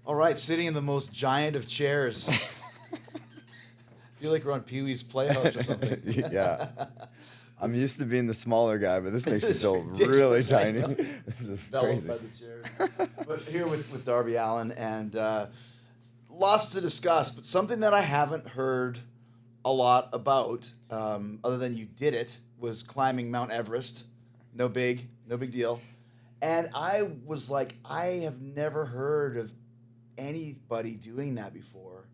All right, sitting in the most giant of chairs. I feel like we're on Pee-wee's Playhouse or something. Yeah. I'm used to being the smaller guy, but this makes me It's feel really ridiculous, I tiny. know. This is Enveloped crazy. by the chairs. But here with Darby Allin, and lots to discuss, but something that I haven't heard a lot about, other than you did it, was climbing Mount Everest. No big deal. And I was like, I have never heard of anybody doing that before.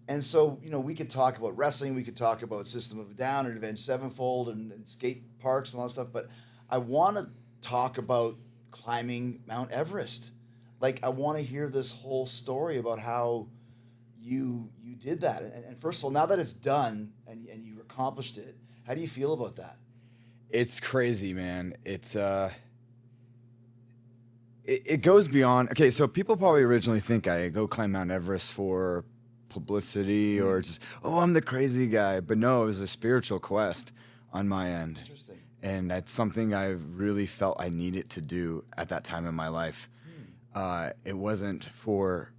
And so, we could talk about wrestling, we could talk about System of a Down and Avenged Sevenfold and skate parks and all that stuff, but I want to talk about climbing Mount Everest. Like, I want to hear this whole story about how you did that. And first of all, now that it's done and you accomplished it, how do you feel about that? It's crazy, man. It's it goes beyond. Okay, so people probably originally think I go climb Mount Everest for publicity or just, I'm the crazy guy. But no, it was a spiritual quest on my end. Interesting. And that's something I really felt I needed to do at that time in my life. It wasn't for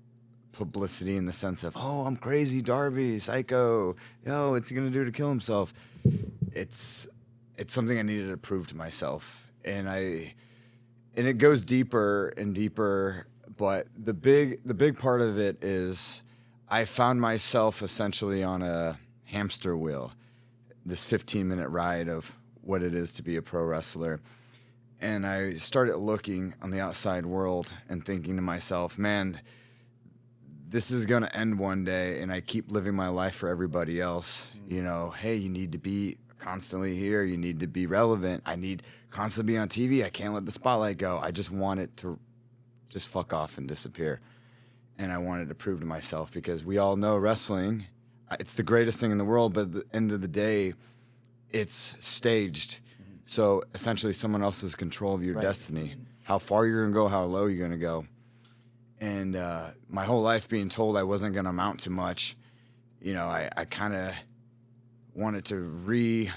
publicity in the sense of, I'm crazy, Darby, psycho. What's he gonna do to kill himself? It's something I needed to prove to myself, and it goes deeper and deeper. But the big part of it is I found myself essentially on a hamster wheel, this 15-minute ride of what it is to be a pro wrestler. And I started looking on the outside world and thinking to myself, man, this is going to end one day, and I keep living my life for everybody else. Hey, you need to be constantly here. You need to be relevant. I need constantly be on TV. I can't let the spotlight go. I just want it to just fuck off and disappear. And I wanted to prove to myself, because we all know wrestling, it's the greatest thing in the world, but at the end of the day, it's staged. So essentially someone else has control of your destiny. How far you're going to go, how low you're going to go. And my whole life being told I wasn't going to amount to much, I kind of wanted to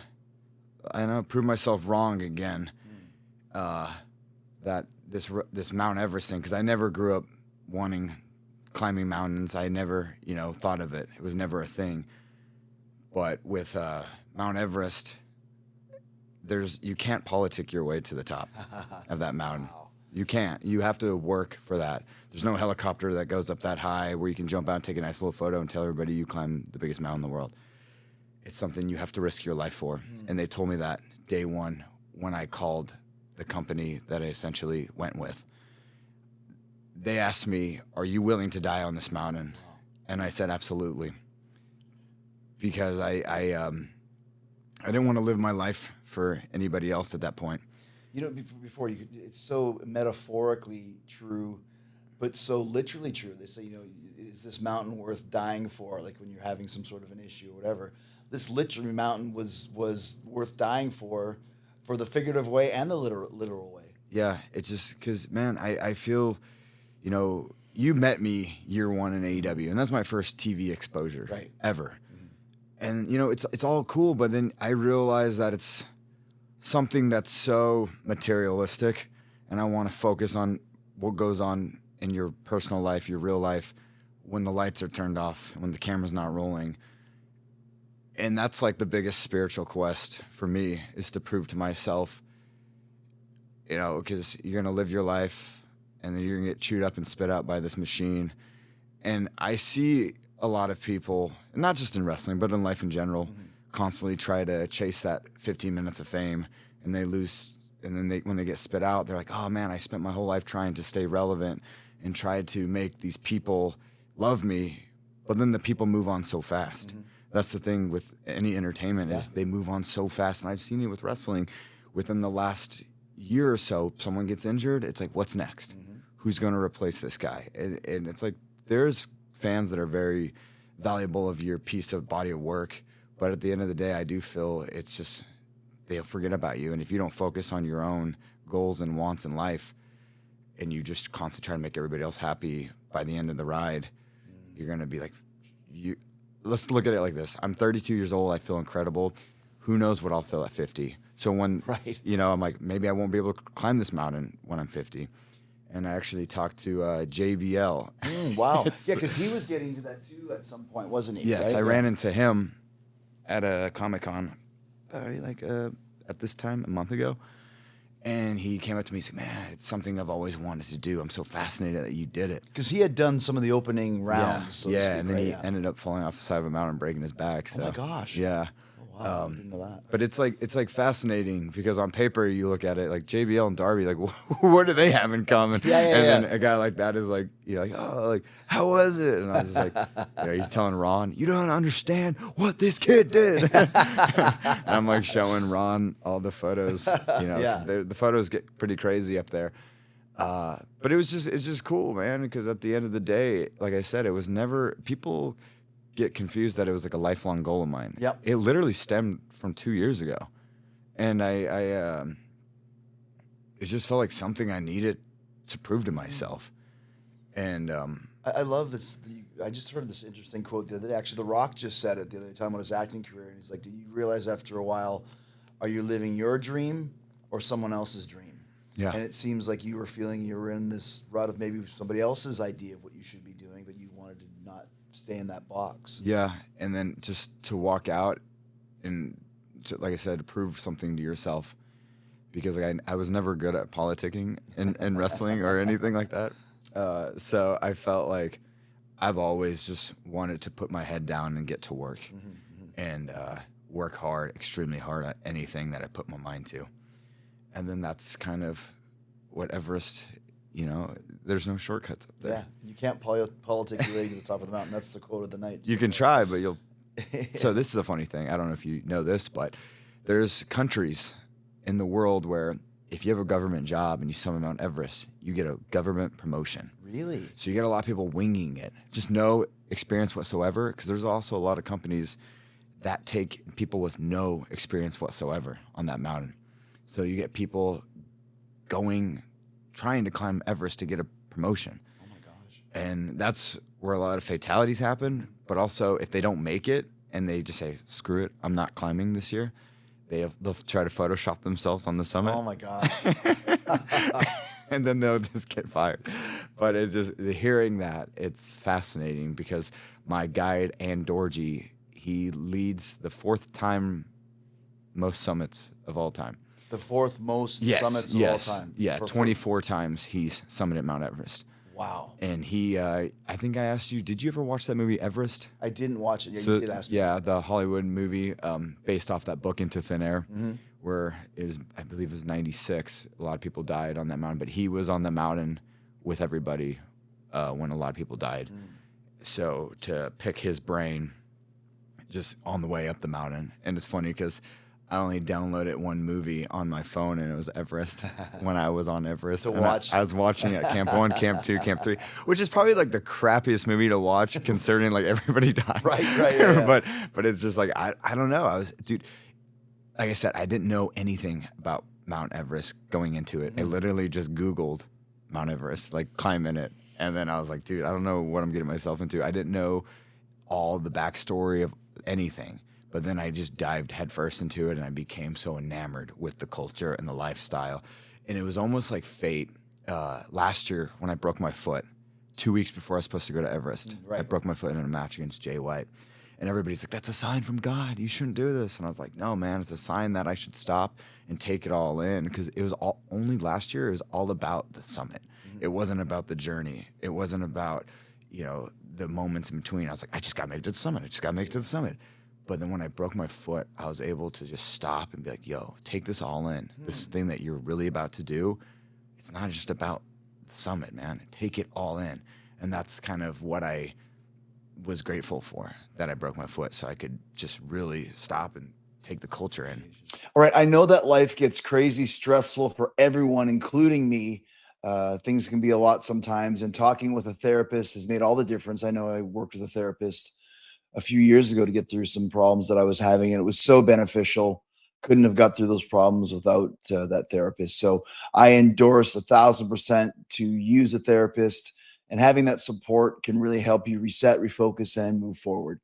prove myself wrong again. That this Mount Everest thing, because I never grew up wanting climbing mountains. I never, thought of it. It was never a thing. But with Mount Everest, you can't politic your way to the top of that mountain. Wow. You can't. You have to work for that. There's no helicopter that goes up that high where you can jump out and take a nice little photo and tell everybody you climbed the biggest mountain in the world. It's something you have to risk your life for. And they told me that day one when I called the company that I essentially went with. They asked me, are you willing to die on this mountain? And I said, absolutely. Because I didn't want to live my life for anybody else at that point. Before it's so metaphorically true, but so literally true. They say, is this mountain worth dying for? Like when you're having some sort of an issue or whatever. This literally mountain was worth dying for the figurative way and the literal way. Yeah, it's just because, man, I feel, you met me year one in AEW, and that's my first TV exposure ever. And, it's all cool, but then I realized that it's something that's so materialistic, and I want to focus on what goes on in your personal life, your real life, when the lights are turned off, when the camera's not rolling. And that's like the biggest spiritual quest for me, is to prove to myself, because you're going to live your life, and then you're going to get chewed up and spit out by this machine. And I see a lot of people, not just in wrestling, but in life in general, constantly try to chase that 15 minutes of fame, and they lose. And then when they get spit out, they're like, oh man, I spent my whole life trying to stay relevant and try to make these people love me. But then the people move on so fast. That's the thing with any entertainment, is they move on so fast. And I've seen it with wrestling. Within the last year or so, someone gets injured. It's like, what's next? Who's going to replace this guy? And it's like, there's fans that are very valuable of your piece of body of work. But at the end of the day, I do feel it's just, they'll forget about you. And if you don't focus on your own goals and wants in life, and you just constantly try to make everybody else happy, by the end of the ride, you're going to be like, let's look at it like this. I'm 32 years old. I feel incredible. Who knows what I'll feel at 50? So when, I'm like, maybe I won't be able to climb this mountain when I'm 50. and I actually talked to JBL. Wow. Yeah, because he was getting to that too at some point, wasn't he? Yes, right? I ran into him at a Comic-Con at this time, a month ago. And he came up to me and said, man, it's something I've always wanted to do. I'm so fascinated that you did it. Because he had done some of the opening rounds. So to speak, and then right? he ended up falling off the side of a mountain and breaking his back. So. Oh, my gosh. Yeah. Oh, wow. I didn't know that. But it's like fascinating because on paper you look at it like JBL and Darby, like what do they have in common? And then a guy like that is like, you're like, oh, like how was it? And I was just like, he's telling Ron, you don't understand what this kid did. And I'm like showing Ron all the photos, 'cause the photos get pretty crazy up there. But it's just cool, man, because at the end of the day, like I said, it was never people get confused that it was like a lifelong goal of mine. Yep. It literally stemmed from 2 years ago. And it just felt like something I needed to prove to myself. And I love this. I just heard this interesting quote the other day. Actually, The Rock just said it the other time about his acting career. And he's like, do you realize after a while, are you living your dream or someone else's dream? Yeah. And it seems like you were feeling you were in this rut of maybe somebody else's idea of what you should be doing, but you wanted to not stay in that box. Yeah, and then just to walk out and, like I said, to prove something to yourself, because like, I was never good at politicking and wrestling or anything like that. So I felt like I've always just wanted to put my head down and get to work and work hard, extremely hard at anything that I put my mind to. And then that's kind of what Everest, there's no shortcuts up there. Yeah, you can't politic your way to the top of the mountain. That's the quote of the night. You can try, but you'll. So this is a funny thing. I don't know if you know this, but there's countries in the world where if you have a government job and you summit Mount Everest, you get a government promotion. Really? So you get a lot of people winging it, just no experience whatsoever, because there's also a lot of companies that take people with no experience whatsoever on that mountain. So you get people trying to climb Everest to get a promotion. Oh my gosh. And that's where a lot of fatalities happen. But also, if they don't make it and they just say, screw it, I'm not climbing this year, they'll try to Photoshop themselves on the summit. Oh my gosh. And then they'll just get fired. But it's just hearing that, it's fascinating because my guide, Ann Dorji, he leads the 4th time most summits of all time. The 4th most summits of all time. Yeah, 24 times he's summited Mount Everest. Wow. And he, I think I asked you, did you ever watch that movie Everest? I didn't watch it. Yeah, So, you did ask me. yeah, the Hollywood movie based off that book Into Thin Air, where it was, I believe it was 96. A lot of people died on that mountain, but he was on the mountain with everybody when a lot of people died. So to pick his brain just on the way up the mountain. And it's funny because I only downloaded one movie on my phone, and it was Everest when I was on Everest. To watch? I was watching at Camp 1, Camp 2, Camp 3, which is probably like the crappiest movie to watch considering like everybody died. Right, yeah. But it's just like, I don't know. Dude, like I said, I didn't know anything about Mount Everest going into it. I literally just Googled Mount Everest, like climbing it. And then I was like, dude, I don't know what I'm getting myself into. I didn't know all the backstory of anything. But then I just dived headfirst into it, and I became so enamored with the culture and the lifestyle. And it was almost like fate. Last year, when I broke my foot, 2 weeks before I was supposed to go to Everest, I broke my foot in a match against Jay White. And everybody's like, that's a sign from God. You shouldn't do this. And I was like, no, man, it's a sign that I should stop and take it all in. Because it was only last year, it was all about the summit. It wasn't about the journey. It wasn't about, the moments in between. I was like, I just got to make it to the summit. I just got to make it to the summit. But then when I broke my foot, I was able to just stop and be like, yo, take this all in. This thing that you're really about to do, it's not just about the summit, man. Take it all in. And that's kind of what I was grateful for, that I broke my foot so I could just really stop and take the culture in. All right. I know that life gets crazy stressful for everyone, including me. Things can be a lot sometimes. And talking with a therapist has made all the difference. I know I worked with a therapist a few years ago to get through some problems that I was having, and it was so beneficial. Couldn't have got through those problems without that therapist. So I endorse 1,000% to use a therapist, and having that support can really help you reset, refocus, and move forward.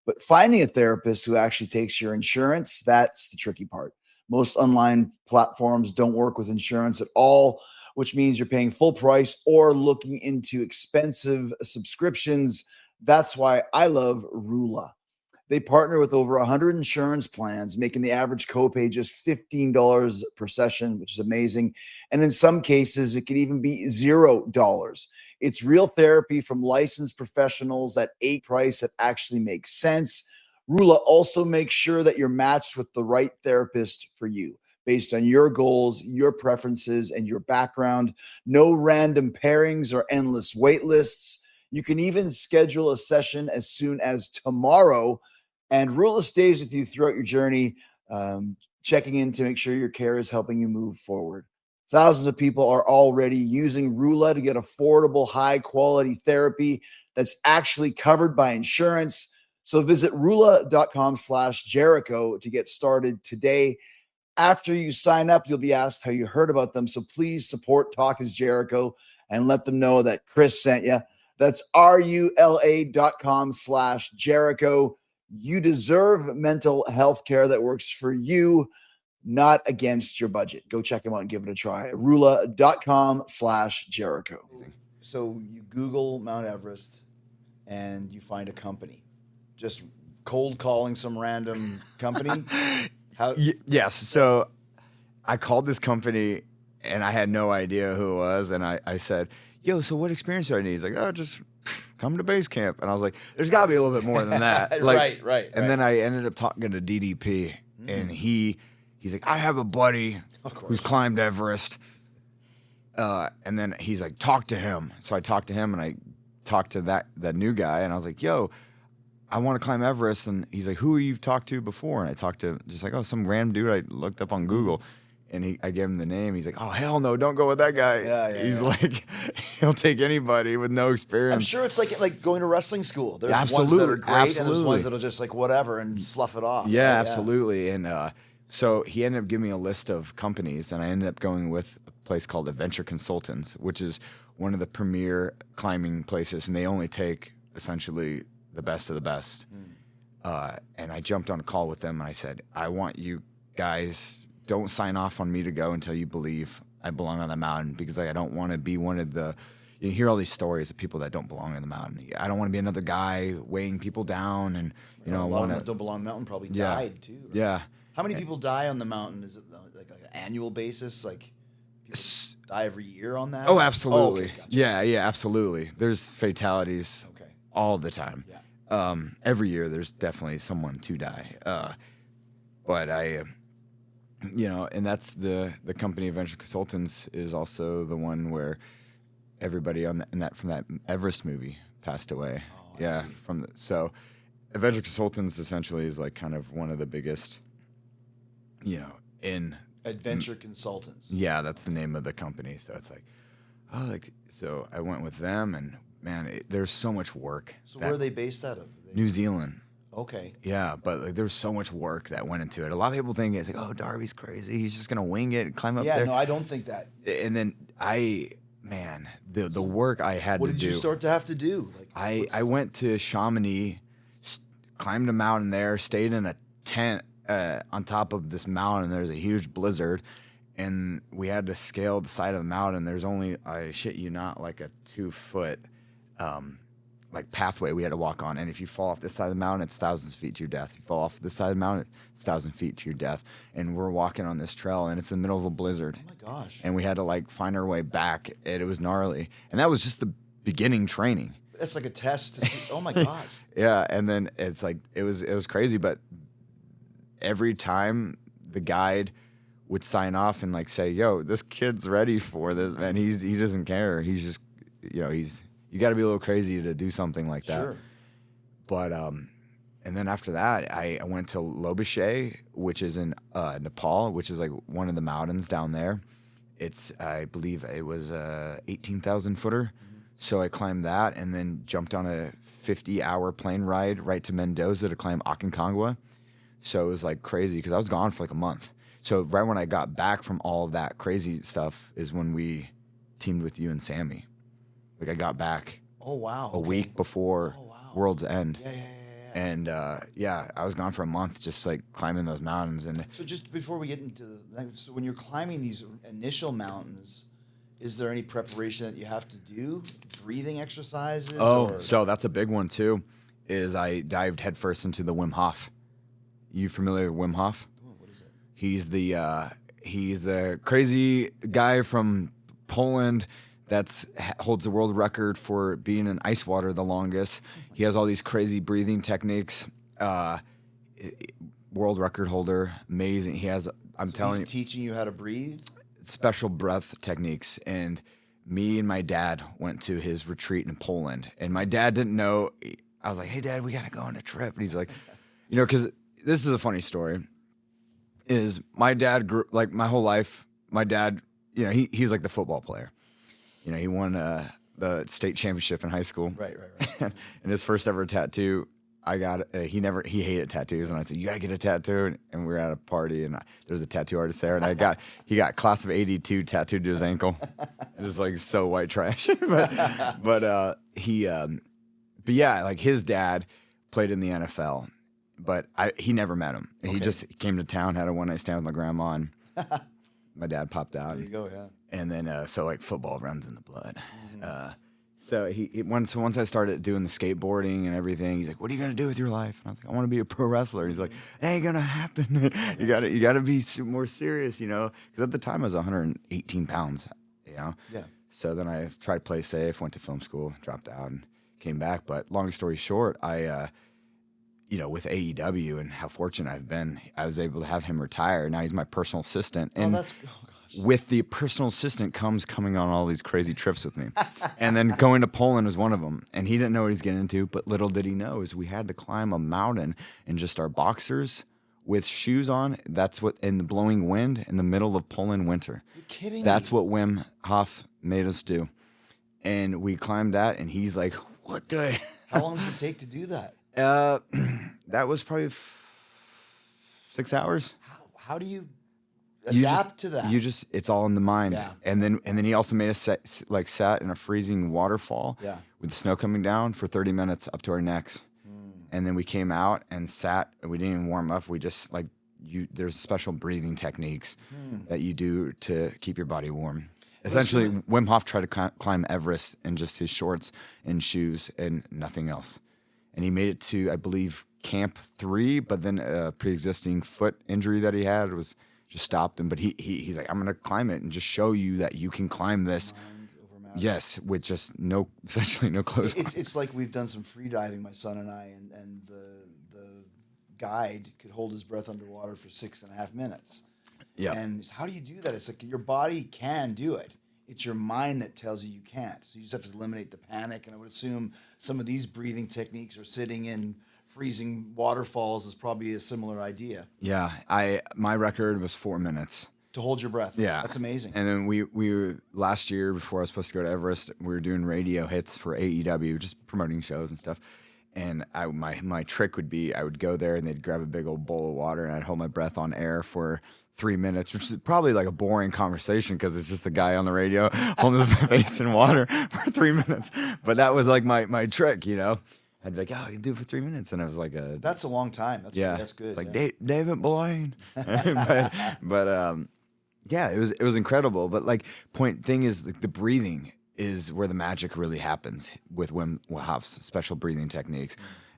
But finding a therapist who actually takes your insurance, that's the tricky part. Most online platforms don't work with insurance at all. which means you're paying full price or looking into expensive subscriptions. That's why I love Rula. They partner with over 100 insurance plans, making the average copay just $15 per session, which is amazing. And in some cases, it can even be $0. It's real therapy from licensed professionals at a price that actually makes sense. Rula also makes sure that you're matched with the right therapist for you based on your goals, your preferences, and your background. No random pairings or endless wait lists. You can even schedule a session as soon as tomorrow. And Rula stays with you throughout your journey, checking in to make sure your care is helping you move forward. Thousands of people are already using Rula to get affordable, high-quality therapy that's actually covered by insurance. So visit Rula.com/Jericho to get started today. After you sign up, you'll be asked how you heard about them. So please support Talk is Jericho and let them know that Chris sent you. That's RULA.com/Jericho. You deserve mental health care that works for you, not against your budget. Go check them out and give it a try. Rula.com/Jericho. So you Google Mount Everest and you find a company. Just cold calling some random company. Yes. So I called this company and I had no idea who it was. And I said, yo, so what experience do I need? He's like, oh, just come to base camp. And I I there's got to be a little bit more than that. Right. And then I ended up talking to DDP, and he's like, I have a buddy who's climbed Everest. And then he's like, talk to him. So I talked to him, and I talked to that new guy, and I was like, yo, I want to climb Everest. And he's like, who have you talked to before? And I talked to just like, oh, some random dude I looked up on Google. And I gave him the name. He's like, oh, hell no, don't go with that guy. He's like, he'll take anybody with no experience. I'm sure it's like going to wrestling school. There's ones that are great, and there's ones that are just like whatever and slough it off. Yeah, absolutely. And so he ended up giving me a list of companies, and I ended up going with a place called Adventure Consultants, which is one of the premier climbing places, and they only take essentially the best of the best. And I jumped on a call with them, and I said, I want you guys... don't sign off on me to go until you believe I belong on the mountain, because I don't want to be one of the, you hear all these stories of people that don't belong on the mountain. I don't want to be another guy weighing people down, and a lot of them that don't belong on the mountain probably died too. Right? Yeah. How many people die on the mountain? Is it like an annual basis? Like people die every year on that? Oh, absolutely. Okay, gotcha. Yeah, absolutely. There's fatalities all the time. Yeah. Every year there's definitely someone to die. But and that's the company Adventure Consultants is also the one where everybody from that Everest movie passed away. Oh, I see. So Adventure Consultants essentially is like kind of one of the biggest, in Adventure Consultants. Yeah, that's the name of the company. So it's like, so I went with them, and man, there's so much work. So where are they based out of? New Zealand. Okay. Yeah, but there's so much work that went into it. A lot of people think it's like, oh, Darby's crazy. He's just gonna wing it and climb up there. Yeah, no, I don't think that. And then the work I had to do. What did you start to have to do? I went to Chamonix, climbed a mountain there, stayed in a tent on top of this mountain. There's a huge blizzard, and we had to scale the side of the mountain. There's only, I shit you not, like a 2-foot like pathway we had to walk on, and if you fall off this side of the mountain, it's thousands of feet to your death. If you fall off this side of the mountain, it's 1,000 feet to your death. And we're walking on this trail, and it's in the middle of a blizzard. Oh my gosh! And we had to find our way back, and it was gnarly. And that was just the beginning training. That's like a test to see. Oh my gosh! Yeah, and then it's like it was crazy, but every time the guide would sign off and say, "Yo, this kid's ready for this," and he doesn't care. He's just you got to be a little crazy to do something like that. Sure. But and then after that, I went to Lobuche, which is in Nepal, which is like one of the mountains down there. I believe it was 18,000 footer. Mm-hmm. So I climbed that and then jumped on a 50-hour plane ride right to Mendoza to climb Aconcagua. So it was crazy because I was gone for a month. So right when I got back from all of that crazy stuff is when we teamed with you and Sammy. I got back. Oh wow! A week before World's End. Yeah. And I was gone for a month, just climbing those mountains. And so, just before we get into so when you're climbing these initial mountains, is there any preparation that you have to do? Breathing exercises? So that's a big one too. Is I dived headfirst into the Wim Hof. You familiar with Wim Hof? Oh, what is it? He's the crazy guy from Poland that's holds the world record for being in ice water the longest. He has all these crazy breathing techniques. World record holder, amazing. He has. I'm telling you, teaching you how to breathe. Special breath techniques. And me and my dad went to his retreat in Poland, and my dad didn't know. I was like, "Hey, Dad, we gotta go on a trip." And he's like, because this is a funny story. Is my dad grew like my whole life. My dad, he's like the football player. He won the state championship in high school. Right. And his first ever tattoo, I got. He hated tattoos, and I said, "You gotta get a tattoo." And we were at a party, and there's a tattoo artist there, and he got class of '82 tattooed to his ankle. It was like so white trash, but yeah, like his dad played in the NFL, but he never met him. Okay. He just came to town, had a one night stand with my grandma, and my dad popped out. There you go, yeah. And then so like football runs in the blood. Mm-hmm. So once I started doing the skateboarding and everything, he's like, "What are you gonna do with your life?" And I was like, "I want to be a pro wrestler." He's like, "It ain't gonna happen. You gotta be more serious, because at the time I was 118 pounds, Yeah. So then I tried to play safe, went to film school, dropped out, and came back. But long story short, I, with AEW and how fortunate I've been, I was able to have him retire. Now he's my personal assistant, and with the personal assistant comes coming on all these crazy trips with me. And then going to Poland was one of them. And he didn't know what he's getting into, but little did he know is we had to climb a mountain in just our boxers with shoes on. That's what, in the blowing wind in the middle of Poland winter. You're kidding That's me. what Wim Hof made us do. And we climbed that, and he's like, "What the?" How long does it take to do that? That was probably 6 hours. How do you adapt to that? It's all in the mind. Yeah. And then he also made us sat in a freezing waterfall with the snow coming down for 30 minutes up to our necks. And then we came out and sat, and we didn't even warm up. We just there's special breathing techniques that you do to keep your body warm. Essentially, Wim Hof tried to climb Everest in just his shorts and shoes and nothing else. And he made it to, I believe, Camp 3, but then a pre-existing foot injury that he had was just stopped him. But he's like, "I'm going to climb it and just show you that you can climb this." Yes, with just essentially no clothes on. It's like we've done some free diving, my son and I, and the guide could hold his breath underwater for 6.5 minutes. Yeah. And how do you do that? It's like your body can do it. It's your mind that tells you can't. So you just have to eliminate the panic. And I would assume some of these breathing techniques or sitting in freezing waterfalls is probably a similar idea. Yeah. My record was 4 minutes. To hold your breath. Yeah. That's amazing. And then we were, last year, before I was supposed to go to Everest, we were doing radio hits for AEW, just promoting shows and stuff. And my trick would be I would go there and they'd grab a big old bowl of water and I'd hold my breath on air for 3 minutes, which is probably like a boring conversation because it's just a guy on the radio holding his face in water for 3 minutes. But that was like my trick, I'd be like, "Oh, you can do it for 3 minutes," and I was like, "That's a long time." That's good. It's like David Blaine, but yeah, it was incredible. But point thing is the breathing is where the magic really happens with Wim Hof's special breathing techniques.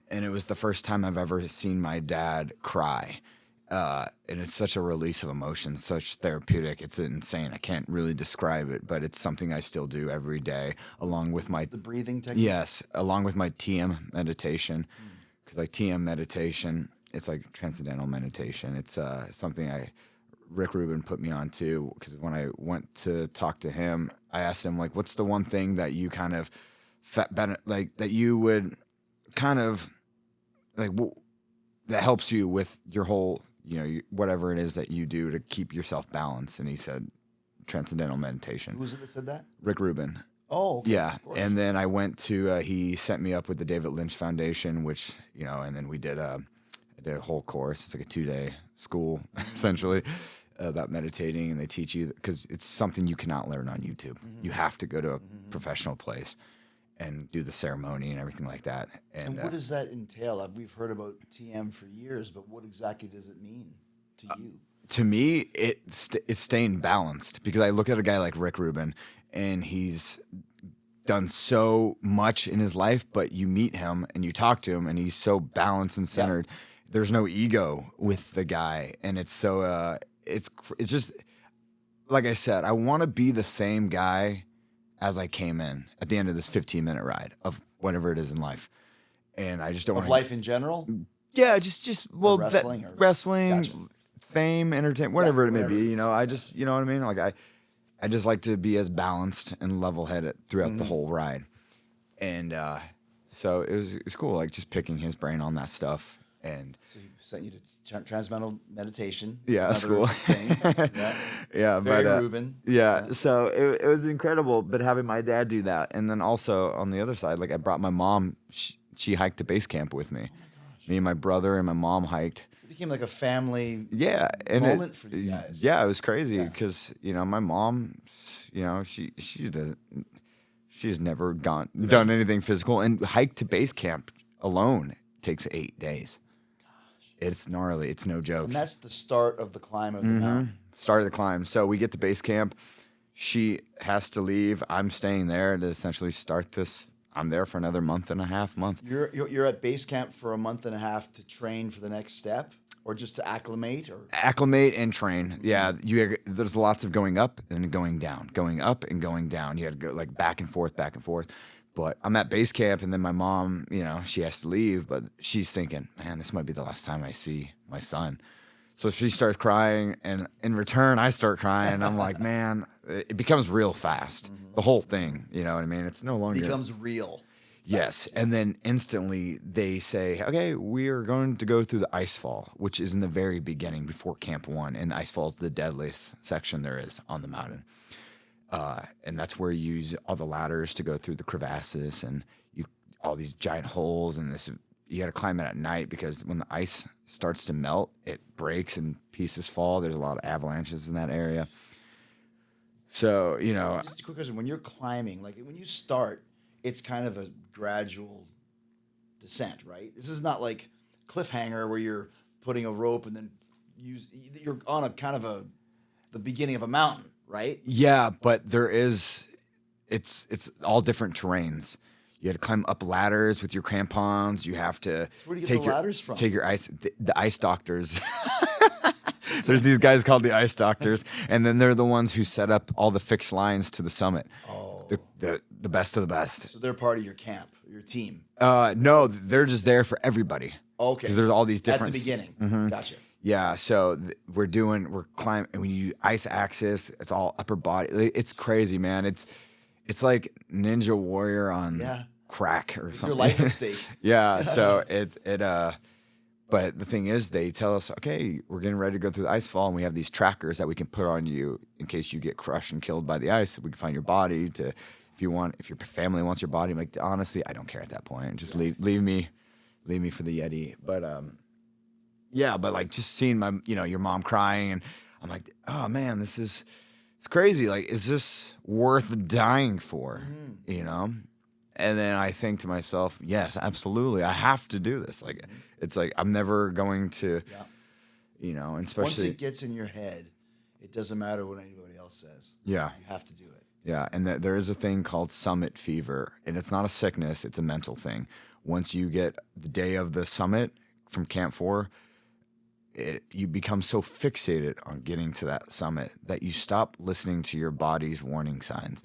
And it was the first time I've ever seen my dad cry. And it's such a release of emotion, such therapeutic. It's insane. I can't really describe it, but it's something I still do every day, along with the breathing technique. Yes, along with my TM meditation, because TM meditation, it's like transcendental meditation. It's something Rick Rubin put me on too, because when I went to talk to him, I asked him what's the one thing that you kind of that you would kind of that helps you with your whole, whatever it is that you do to keep yourself balanced. And he said, transcendental meditation. Who was it that said that? Rick Rubin. Oh, okay. Yeah. And then I went to, he sent me up with the David Lynch Foundation, which, and then I did a whole course. It's like a 2-day school, essentially, about meditating. And they teach you, because it's something you cannot learn on YouTube. You have to go to a professional place and do the ceremony and everything like that. And what does that entail? We've heard about TM for years, but what exactly does it mean to you? To me, it's staying balanced, because I look at a guy like Rick Rubin, and he's done so much in his life, but you meet him and you talk to him and he's so balanced and centered. Yeah. There's no ego with the guy, and it's so it's just like I said, I want to be the same guy as I came in at the end of this 15-minute ride of whatever it is in life. And I just don't want life in general. Yeah, just well, wrestling, wrestling, gotcha. Fame, entertainment, whatever it may be. You know, I just, you know what I mean? Like I just like to be as balanced and level-headed throughout the whole ride. And so it was cool, like just picking his brain on that stuff. And so he sent you to transcendental meditation. Yeah, that's cool. Yeah, Very but Ruben. Yeah, so it was incredible. But having my dad do that, and then also on the other side, like I brought my mom. She hiked to base camp with me. Me and my brother and my mom hiked. So it became like a family moment for you guys. Yeah, it was crazy because you know my mom, you know she's never done anything physical, and hike to base camp alone takes 8 days. It's gnarly. It's no joke. And that's the start of the climb of the mountain. Start of the climb. So we get to base camp. She has to leave. I'm staying there to essentially start this. I'm there for another month. You're at base camp for a month and a half to train for the next step, or just to acclimate, or acclimate and train. Yeah, there's lots of going up and going down, going up and going down. You had to go like back and forth. But I'm at base camp, and then my mom, you know, she has to leave, but she's thinking, man, this might be the last time I see my son. So she starts crying, and in return, I start crying. I'm like, man, it becomes real fast. The whole thing, you know what I mean? It's no longer... It becomes real. Yes, and then instantly they say, okay, we are going to go through the ice fall, which is in the very beginning before Camp 1, and the ice fall is the deadliest section there is on the mountain. And that's where you use all the ladders to go through the crevasses and all these giant holes. And you got to climb it at night because when the ice starts to melt, it breaks and pieces fall. There's a lot of avalanches in that area. So, you know. Just a quick question. When you're climbing, like when you start, it's kind of a gradual descent, right? This is not like cliffhanger where you're putting a rope and then you're on a kind of the beginning of a mountain. Right? Yeah, but it's all different terrains. You have to climb up ladders with your crampons. You have to Where do you get the ladders from? Take your the ice doctors. There's these guys called the ice doctors, and then they're the ones who set up all the fixed lines to the summit. Oh, the best of the best. So they're part of your camp, your team. No, they're just there for everybody. Okay. Because there's all these different at the beginning. Gotcha. Yeah, so we're climbing, and when you ice axis, it's all upper body. It's crazy, man. It's like Ninja Warrior on crack or something. Your life at stake. Yeah, so but the thing is, they tell us, okay, we're getting ready to go through the ice fall, and we have these trackers that we can put on you in case you get crushed and killed by the ice. We can find your body if your family wants your body. I'm like, honestly, I don't care at that point. Just leave me for the Yeti. But yeah, but like just seeing your mom crying, and I'm like, oh man, it's crazy. Like, is this worth dying for? You know? And then I think to myself, yes, absolutely. I have to do this. Like, it's like, I'm never going to, you know, and especially. Once it gets in your head, it doesn't matter what anybody else says. Yeah. You have to do it. Yeah. And there is a thing called summit fever, and it's not a sickness. It's a mental thing. Once you get the day of the summit from Camp 4, you become so fixated on getting to that summit that you stop listening to your body's warning signs,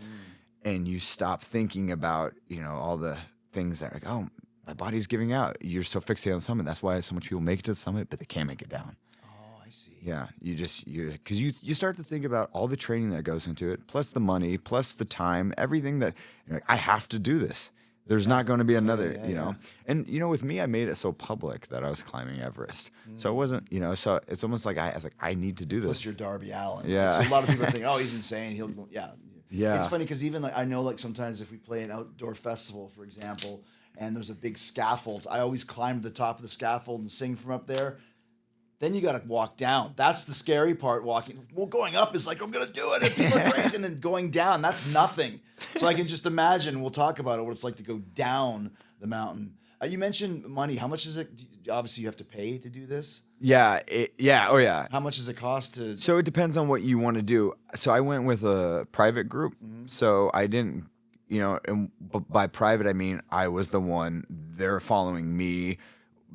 and you stop thinking about, you know, all the things that are like, oh, my body's giving out. You're so fixated on the summit. That's why so much people make it to the summit, but they can't make it down. Oh, I see. Yeah, because you start to think about all the training that goes into it, plus the money, plus the time, everything that you're like, I have to do this. There's not going to be another, you know. And, you know, with me, I made it so public that I was climbing Everest. So it wasn't, you know, so it's almost like I was like, I need to do this. Plus you're Darby Allin. Yeah. So a lot of people think, oh, he's insane. Yeah. It's funny because even like I know like sometimes if we play an outdoor festival, for example, and there's a big scaffold, I always climb to the top of the scaffold and sing from up there. Then you got to walk down. That's the scary part, walking. Well, going up is like, I'm going to do it. And people are crazy. And then going down, that's nothing. So I can just imagine, we'll talk about it, what it's like to go down the mountain. You mentioned money. How much is it? Obviously, you have to pay to do this. Yeah, oh yeah. How much does it cost to? So it depends on what you want to do. So I went with a private group. So I didn't, and by private I mean I was the one. They're following me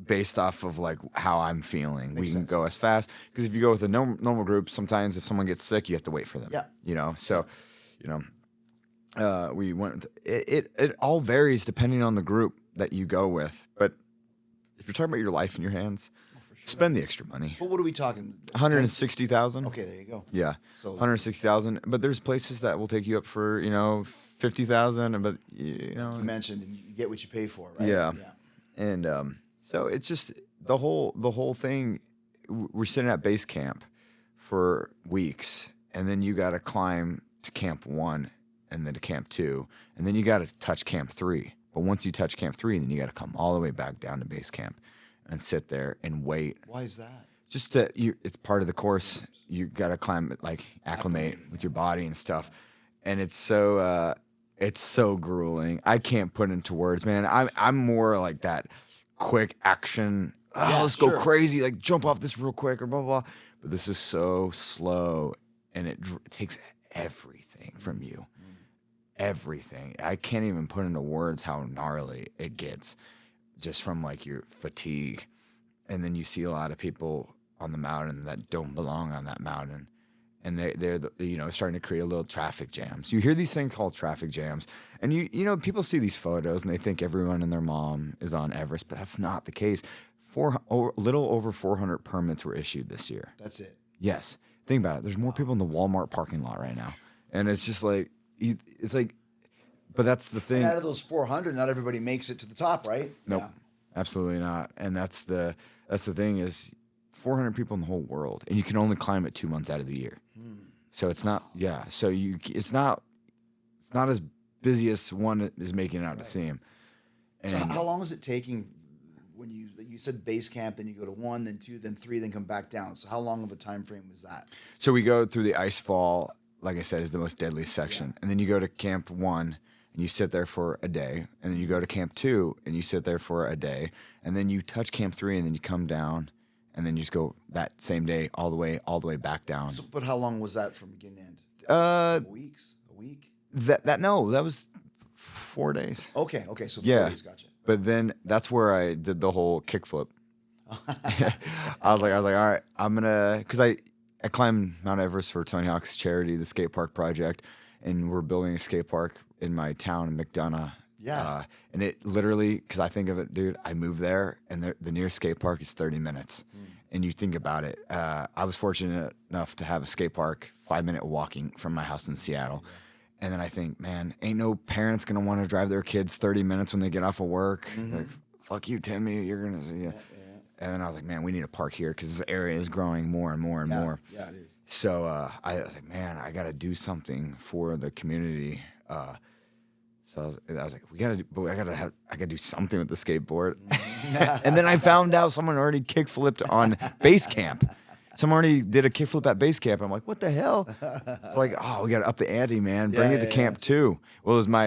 based off of like how I'm feeling. Makes we can sense. go as fast because if you go with a normal group, sometimes if someone gets sick, you have to wait for them. Yeah. So, we went. It all varies depending on the group that you go with. But if you're talking about your life in your hands, spend the extra money. But what are we talking? 160,000. Okay, there you go. Yeah, So 160,000. But there's places that will take you up for 50,000. But you mentioned you get what you pay for, right? Yeah. And so it's just the whole thing. We're sitting at base camp for weeks, and then you got to climb to camp 1, and then to camp 2, and then you got to touch camp 3. But once you touch camp 3, then you got to come all the way back down to base camp and sit there and wait. Why is that? Just it's part of the course. You got to climb, like acclimate with your body and stuff, and it's so grueling. I can't put into words, man. I'm more like that quick action. Let's go crazy, like jump off this real quick or blah blah. But this is so slow, and it takes everything from you. Everything. I can't even put into words how gnarly it gets, just from like your fatigue. And then you see a lot of people on the mountain that don't belong on that mountain, and they're starting to create a little traffic jams. You hear these things called traffic jams, and people see these photos and they think everyone and their mom is on Everest, but that's not the case. Little over 400 permits were issued this year. That's it. Yes. Think about it. There's more people in the Walmart parking lot right now, and it's just like it's like. But that's the thing. And out of those 400, not everybody makes it to the top, right? Nope. Yeah. Absolutely not. And that's the thing is 400 people in the whole world, and you can only climb it 2 months out of the year. So it's not, so it's not as busy as one is making it out to seem. And so how long is it taking when you said base camp, then you go to 1, then 2, then 3, then come back down? So how long of a time frame was that? So we go through the ice fall, like I said, is the most deadly section. And then you go to camp 1, and you sit there for a day, and then you go to camp 2, and you sit there for a day, and then you touch camp 3, and then you come down, and then you just go that same day all the way back down. So, but how long was that from beginning to end? Weeks? A week? That was 4 days. Okay, so 4 days, gotcha. But then that's where I did the whole kickflip. I was like, all right, I'm gonna, because I climbed Mount Everest for Tony Hawk's charity, the skate park project, and we're building a skate park in my town in McDonough. Yeah. And it literally, because I think of it, dude, I moved there, and the nearest skate park is 30 minutes. And you think about it, I was fortunate enough to have a skate park 5-minute walking from my house in Seattle. And then I think, man, ain't no parents going to want to drive their kids 30 minutes when they get off of work. Like, fuck you, Timmy, you're going to see it. And then I was like, man, we need a park here because this area is growing more and more and more. Yeah, it is. So I was like, man, I got to do something for the community. So I was like, I gotta do something with the skateboard. And then I found out someone already kickflipped on base camp. Someone already did a kickflip at base camp. I'm like, what the hell? It's like, oh, we gotta up the ante, man. Bring it to camp 2. Well, it was my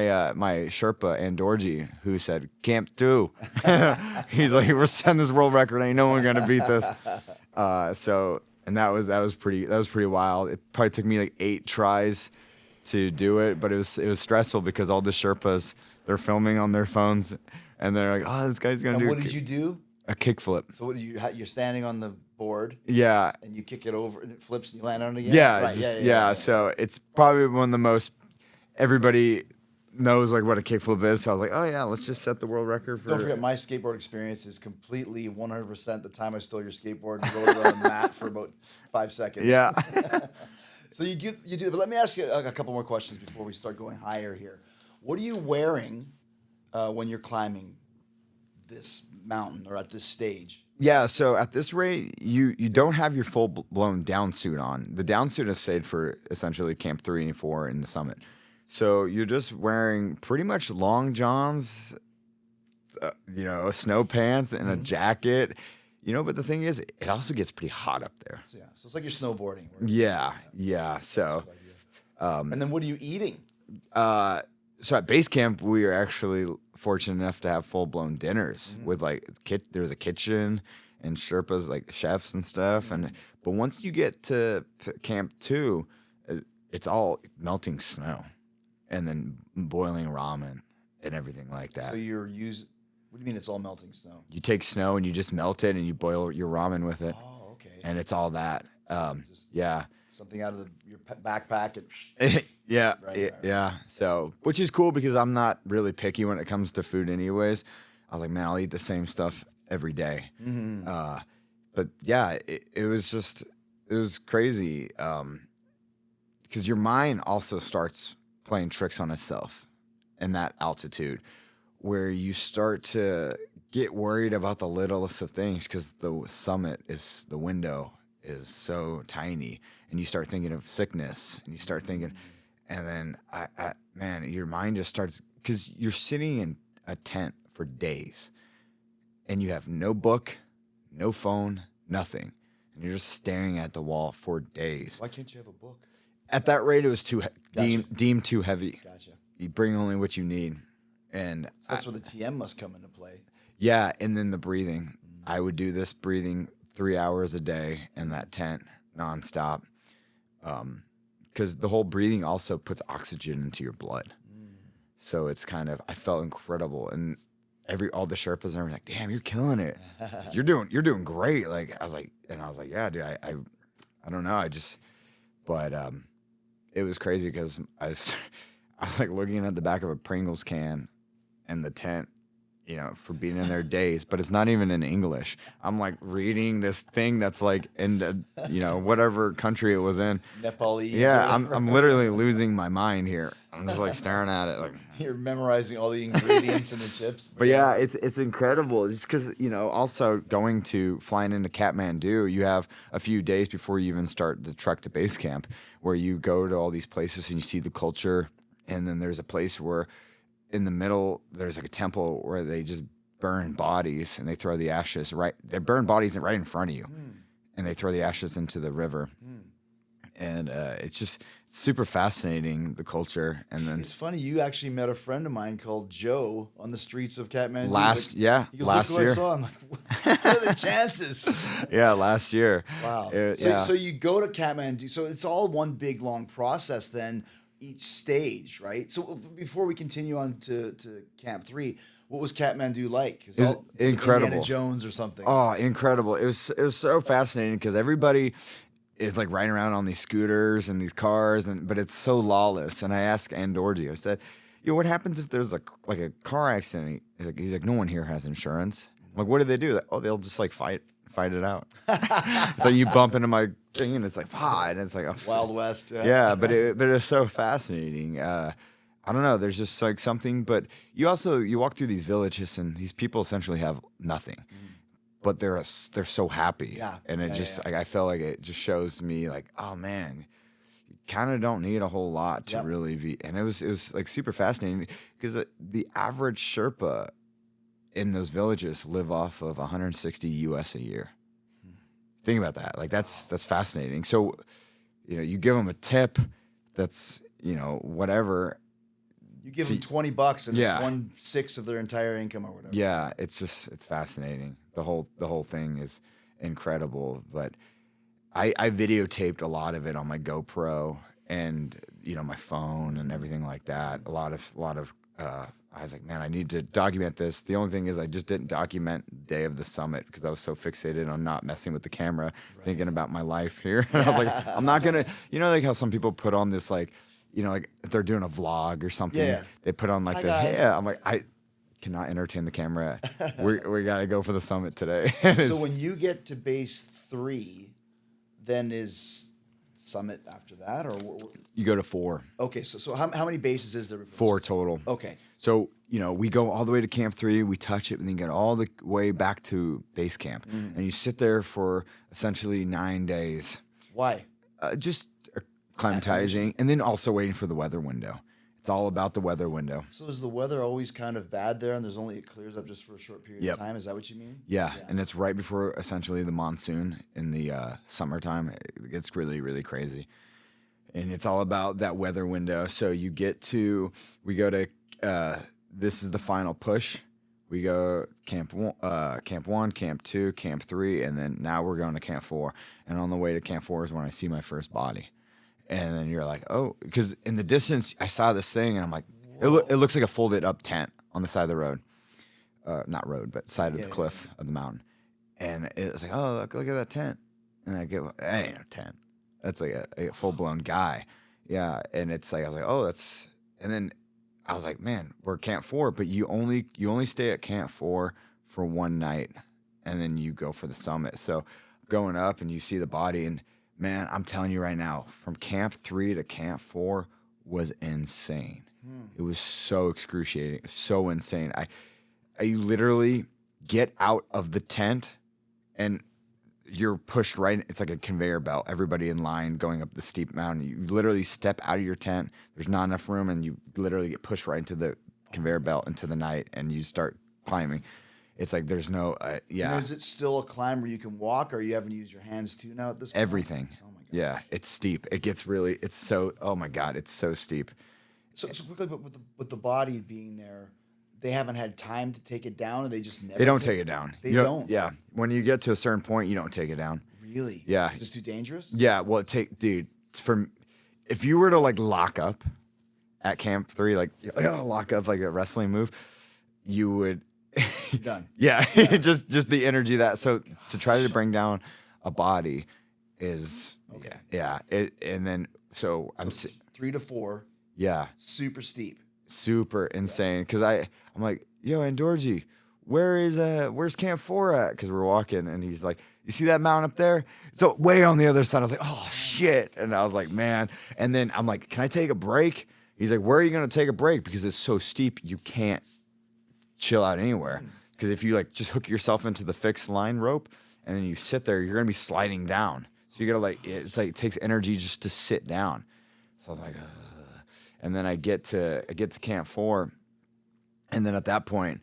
Sherpa and Dorji who said camp 2. He's like, we're setting this world record. Ain't no one gonna beat this. And that was pretty wild. It probably took me like 8 tries to do it, but it was stressful because all the Sherpas, they're filming on their phones, and they're like, "Oh, this guy's gonna do." What did you do? A kickflip. So you're standing on the board. Yeah. And you kick it over, and it flips, and you land on it again. Yeah. Right. Yeah. So it's probably one of the most. Everybody knows like what a kickflip is. So I was like, oh yeah, let's just set the world record for. Don't forget, my skateboard experience is completely 100% the time I stole your skateboard and rode it on the mat for about 5 seconds. Yeah. So you do, but let me ask you a couple more questions before we start going higher here. What are you wearing when you're climbing this mountain or at this stage? Yeah, so at this rate, you don't have your full-blown down suit on. The down suit is saved for essentially Camp 3 and 4 in the summit. So you're just wearing pretty much long johns, snow pants and a jacket. But the thing is, it also gets pretty hot up there. So it's like you're snowboarding. Yeah. So, and then what are you eating? So at base camp, we were actually fortunate enough to have full blown dinners with like there was a kitchen and Sherpas like chefs and stuff. But once you get to camp 2, it's all melting snow, and then boiling ramen and everything like that. So you're using. What do you mean it's all melting snow? You take snow and you just melt it and you boil your ramen with it. Oh, okay. And it's all that. Yeah. Something out of your backpack and Yeah. Right. Yeah. So, which is cool because I'm not really picky when it comes to food anyways. I was like, man, I'll eat the same stuff every day. But yeah, it was crazy. Because your mind also starts playing tricks on itself in that altitude, where you start to get worried about the littlest of things because the window is so tiny, and you start thinking of sickness, and you start thinking, and then man, your mind just starts, because you're sitting in a tent for days, and you have no book, no phone, nothing, and you're just staring at the wall for days. Why can't you have a book? At that rate, it was Gotcha. deemed too heavy. Gotcha. You bring only what you need. And So that's where the TM must come into play. yeah, and then the breathing. I would do this breathing 3 hours a day in that tent nonstop, because the whole breathing also puts oxygen into your blood. So it's kind of, I felt incredible, and all the Sherpas are like, "Damn, you're killing it. You're doing great." Like I was like, "Yeah, dude, I don't know, but it was crazy because I was like looking at the back of a Pringles can in the tent, for being in there days, but it's not even in English. I'm like reading this thing that's like in the, whatever country it was in. Nepalese. Yeah, I'm literally losing my mind here. I'm just like staring at it, like You're memorizing all the ingredients in the chips. But yeah, it's incredible. Just because also flying into Kathmandu, you have a few days before you even start the trek to base camp, where you go to all these places and you see the culture, and then there's a place where in the middle there's like a temple where they just burn bodies and they throw the ashes they burn bodies right in front of you, and they throw the ashes into the river. And it's super fascinating, the culture. And then It's funny, you actually met a friend of mine called Joe on the streets of Kathmandu. last He goes, last "Look who year. I saw." I'm like, what are the chances? Yeah, last year. Wow. Yeah. So you go to Kathmandu. So it's all one big long process then, each stage, right? So before we continue on to Camp 3, what was Kathmandu like? It was incredible. Indiana Jones or something. Oh, incredible! It was so fascinating because everybody is like riding around on these scooters and these cars, but it's so lawless. And I asked Andorgi, I said, what happens if there's a car accident? He's like, no one here has insurance. I'm like, what do they do? Like, they'll just like fight it out. It's like you bump into my thing and it's like, and it's like, oh, Wild West. yeah, but it's so fascinating. I don't know. There's just like something, but you walk through these villages and these people essentially have nothing, but they're so happy. Yeah. And it like, I feel like it just shows me like, oh man, you kind of don't need a whole lot to really be. And it was like super fascinating because the average Sherpa in those villages live off of 160 US a year. Think about that. Like that's fascinating. So, you give them a tip that's, whatever. You give them $20 and Yeah. it's 1/6 of their entire income or whatever. Yeah, it's fascinating. The whole thing is incredible. But I videotaped a lot of it on my GoPro and my phone and everything like that. A lot of I was like, man, I need to document this. The only thing is I just didn't document the day of the summit because I was so fixated on not messing with the camera, thinking about my life here. And I was like, I'm not gonna, like how some people put on this like if they're doing a vlog or something, they put on like I'm like, I cannot entertain the camera. we gotta go for the summit today. So when you get to base 3, then is summit after that, or you go to 4. Okay, so how many bases is there? 4 total. Okay. So we go all the way to Camp 3, we touch it, and then get all the way back to base camp, and you sit there for essentially 9 days. Why? Just acclimatizing, and then also waiting for the weather window. It's all about the weather window. So is the weather always kind of bad there, and it clears up just for a short period of time? Is that what you mean? Yeah, and it's right before essentially the monsoon in the summertime. It gets really, really crazy. and it's all about that weather window. So we go to, this is the final push. We go camp 1, camp 2, camp 3, and then now we're going to camp 4. And on the way to camp 4 is when I see my first body. And then you're like, oh, because in the distance I saw this thing, and I'm like, it looks like a folded up tent on the side of the road, not road, but side of the cliff of the mountain. And it was like, oh, look at that tent. And I get, that ain't a tent. That's like a full blown guy. Yeah. And it's like, I was like, oh, that's, and then I was like, man, we're at camp 4, but you only stay at camp 4 for one night, and then you go for the summit. So going up and you see the body, and man, I'm telling you right now, from camp 3 to camp 4 was insane. It was so excruciating, so insane. I literally get out of the tent and you're pushed right. It's like a conveyor belt. Everybody in line going up the steep mountain. You literally step out of your tent. There's not enough room, and you literally get pushed right into the conveyor belt into the night, and you start climbing. It's like there's no, Is it still a climb where you can walk, or you haven't used your hands too now at this point? Everything. Oh my god. Yeah, it's steep. It gets really. It's so. Oh my god, it's so steep. So quickly, but with the body being there, they haven't had time to take it down, and they just never. They don't take it down. They don't. Yeah, when you get to a certain point, you don't take it down. Really? Yeah. Is this too dangerous? Yeah. Well, dude. If you were to like lock up at camp 3, like lock up like a wrestling move, you would. You're done. Yeah. just the energy so to try to bring down a body is and then I'm 3 to 4. Yeah. Super steep. Super insane. Because I'm like, yo, Andorji, where's camp 4 at? Because we're walking, and he's like, you see that mountain up there? So way on the other side. I was like, oh shit. And I was like, man. And then I'm like, can I take a break? He's like, where are you gonna take a break? Because it's so steep, you can't chill out anywhere. Because if you like just hook yourself into the fixed line rope and then you sit there, you're gonna be sliding down. So you gotta it's like it takes energy just to sit down. So I was like, and then I get to camp 4, and then at that point,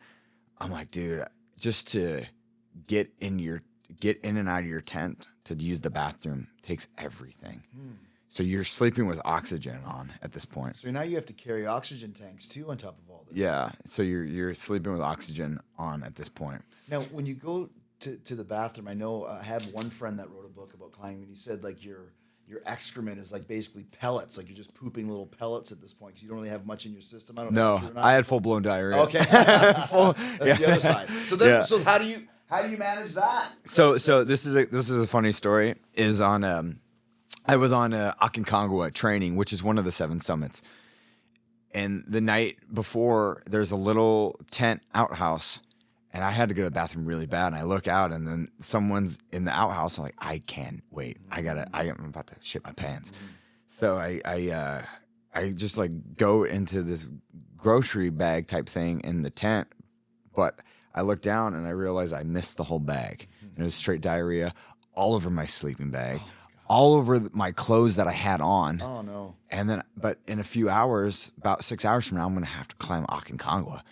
I'm like, dude, just to get in and out of your tent to use the bathroom takes everything. So you're sleeping with oxygen on at this point. So now you have to carry oxygen tanks too on top of all this. Yeah. So you're sleeping with oxygen on at this point. Now, when you go to the bathroom, I know I have one friend that wrote a book about climbing, and he said like your excrement is like basically pellets, like you're just pooping little pellets at this point because you don't really have much in your system. I don't know if that's true or not. I had full blown diarrhea. Okay, that's the other side. So then, so how do you manage that? So this is a funny story. I was on Aconcagua training, which is one of the 7 summits, and the night before there's a little tent outhouse. And I had to go to the bathroom really bad. And I look out, and then someone's in the outhouse. I'm like, I can't wait. I'm about to shit my pants. So I just like go into this grocery bag type thing in the tent. But I look down and I realize I missed the whole bag. And it was straight diarrhea all over my sleeping bag, all over my clothes that I had on. Oh no. And then, but in a few hours, about 6 hours from now, I'm going to have to climb Aconcagua.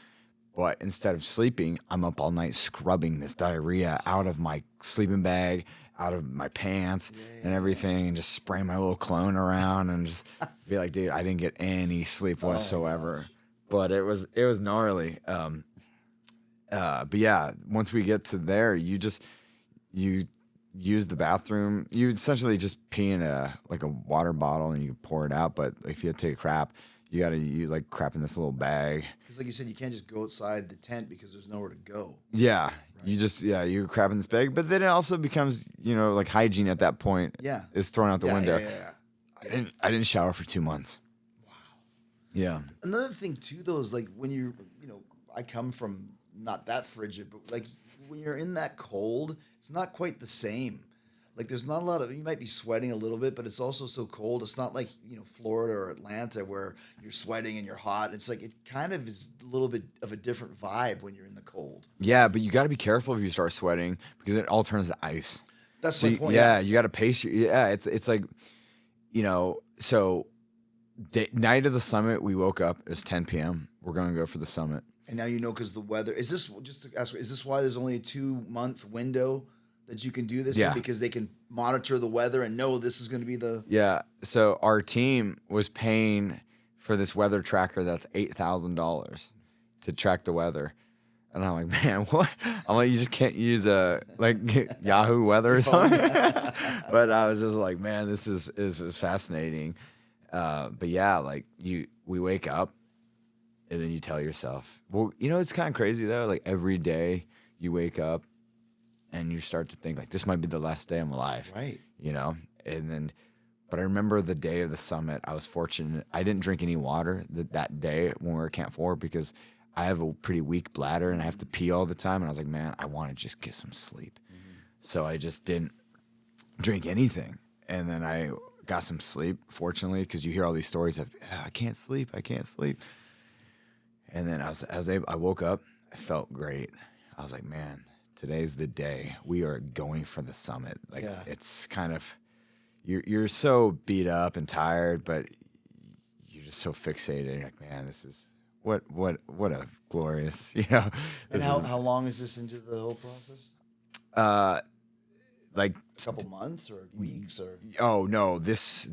But instead of sleeping, I'm up all night scrubbing this diarrhea out of my sleeping bag, out of my pants and everything, and just spraying my little cologne around and just be like, dude, I didn't get any sleep whatsoever. But it was gnarly. But yeah, once we get to there, you use the bathroom. You essentially just pee in a water bottle and you pour it out. But if you take a crap, you got to use like crap in this little bag. Because like you said, you can't just go outside the tent because there's nowhere to go. Yeah. Right. You crap in this bag. But then it also becomes, like hygiene at that point. Yeah. Is thrown out the window. Yeah. I didn't shower for 2 months. Wow. Yeah. Another thing too, though, is like when you're, I come from not that frigid, but like when you're in that cold, it's not quite the same. Like there's not a lot of, you might be sweating a little bit, but it's also so cold. It's not like, Florida or Atlanta where you're sweating and you're hot. It's like, it kind of is a little bit of a different vibe when you're in the cold. Yeah, but you got to be careful if you start sweating because it all turns to ice. That's my point. Yeah, you got to pace it's like, so night of the summit, we woke up, it was 10 p.m. We're going to go for the summit. And now because the weather, is this, just to ask, is this why there's only a 2-month window that you can do this Yeah. in because they can monitor the weather and know this is going to be the... Yeah. So our team was paying for this weather tracker that's $8,000 to track the weather. And I'm like, man, what? I'm like, you just can't use Yahoo weather or something. But I was just like, man, this is fascinating. But yeah, like we wake up and then you tell yourself, well, it's kind of crazy though. Like every day you wake up and you start to think like, this might be the last day I'm alive. Right. And then, but I remember the day of the summit, I was fortunate. I didn't drink any water that day when we were at Camp 4 because I have a pretty weak bladder and I have to pee all the time. And I was like, man, I want to just get some sleep. Mm-hmm. So I just didn't drink anything. And then I got some sleep, fortunately, because you hear all these stories of, I can't sleep. And then I woke up, I felt great. I was like, man, today's the day. We are going for the summit. Like it's kind of, you're so beat up and tired, but you're just so fixated. You're like, man, this is what a glorious, And how long is this into the whole process? Like a couple months or weeks or? Oh no, this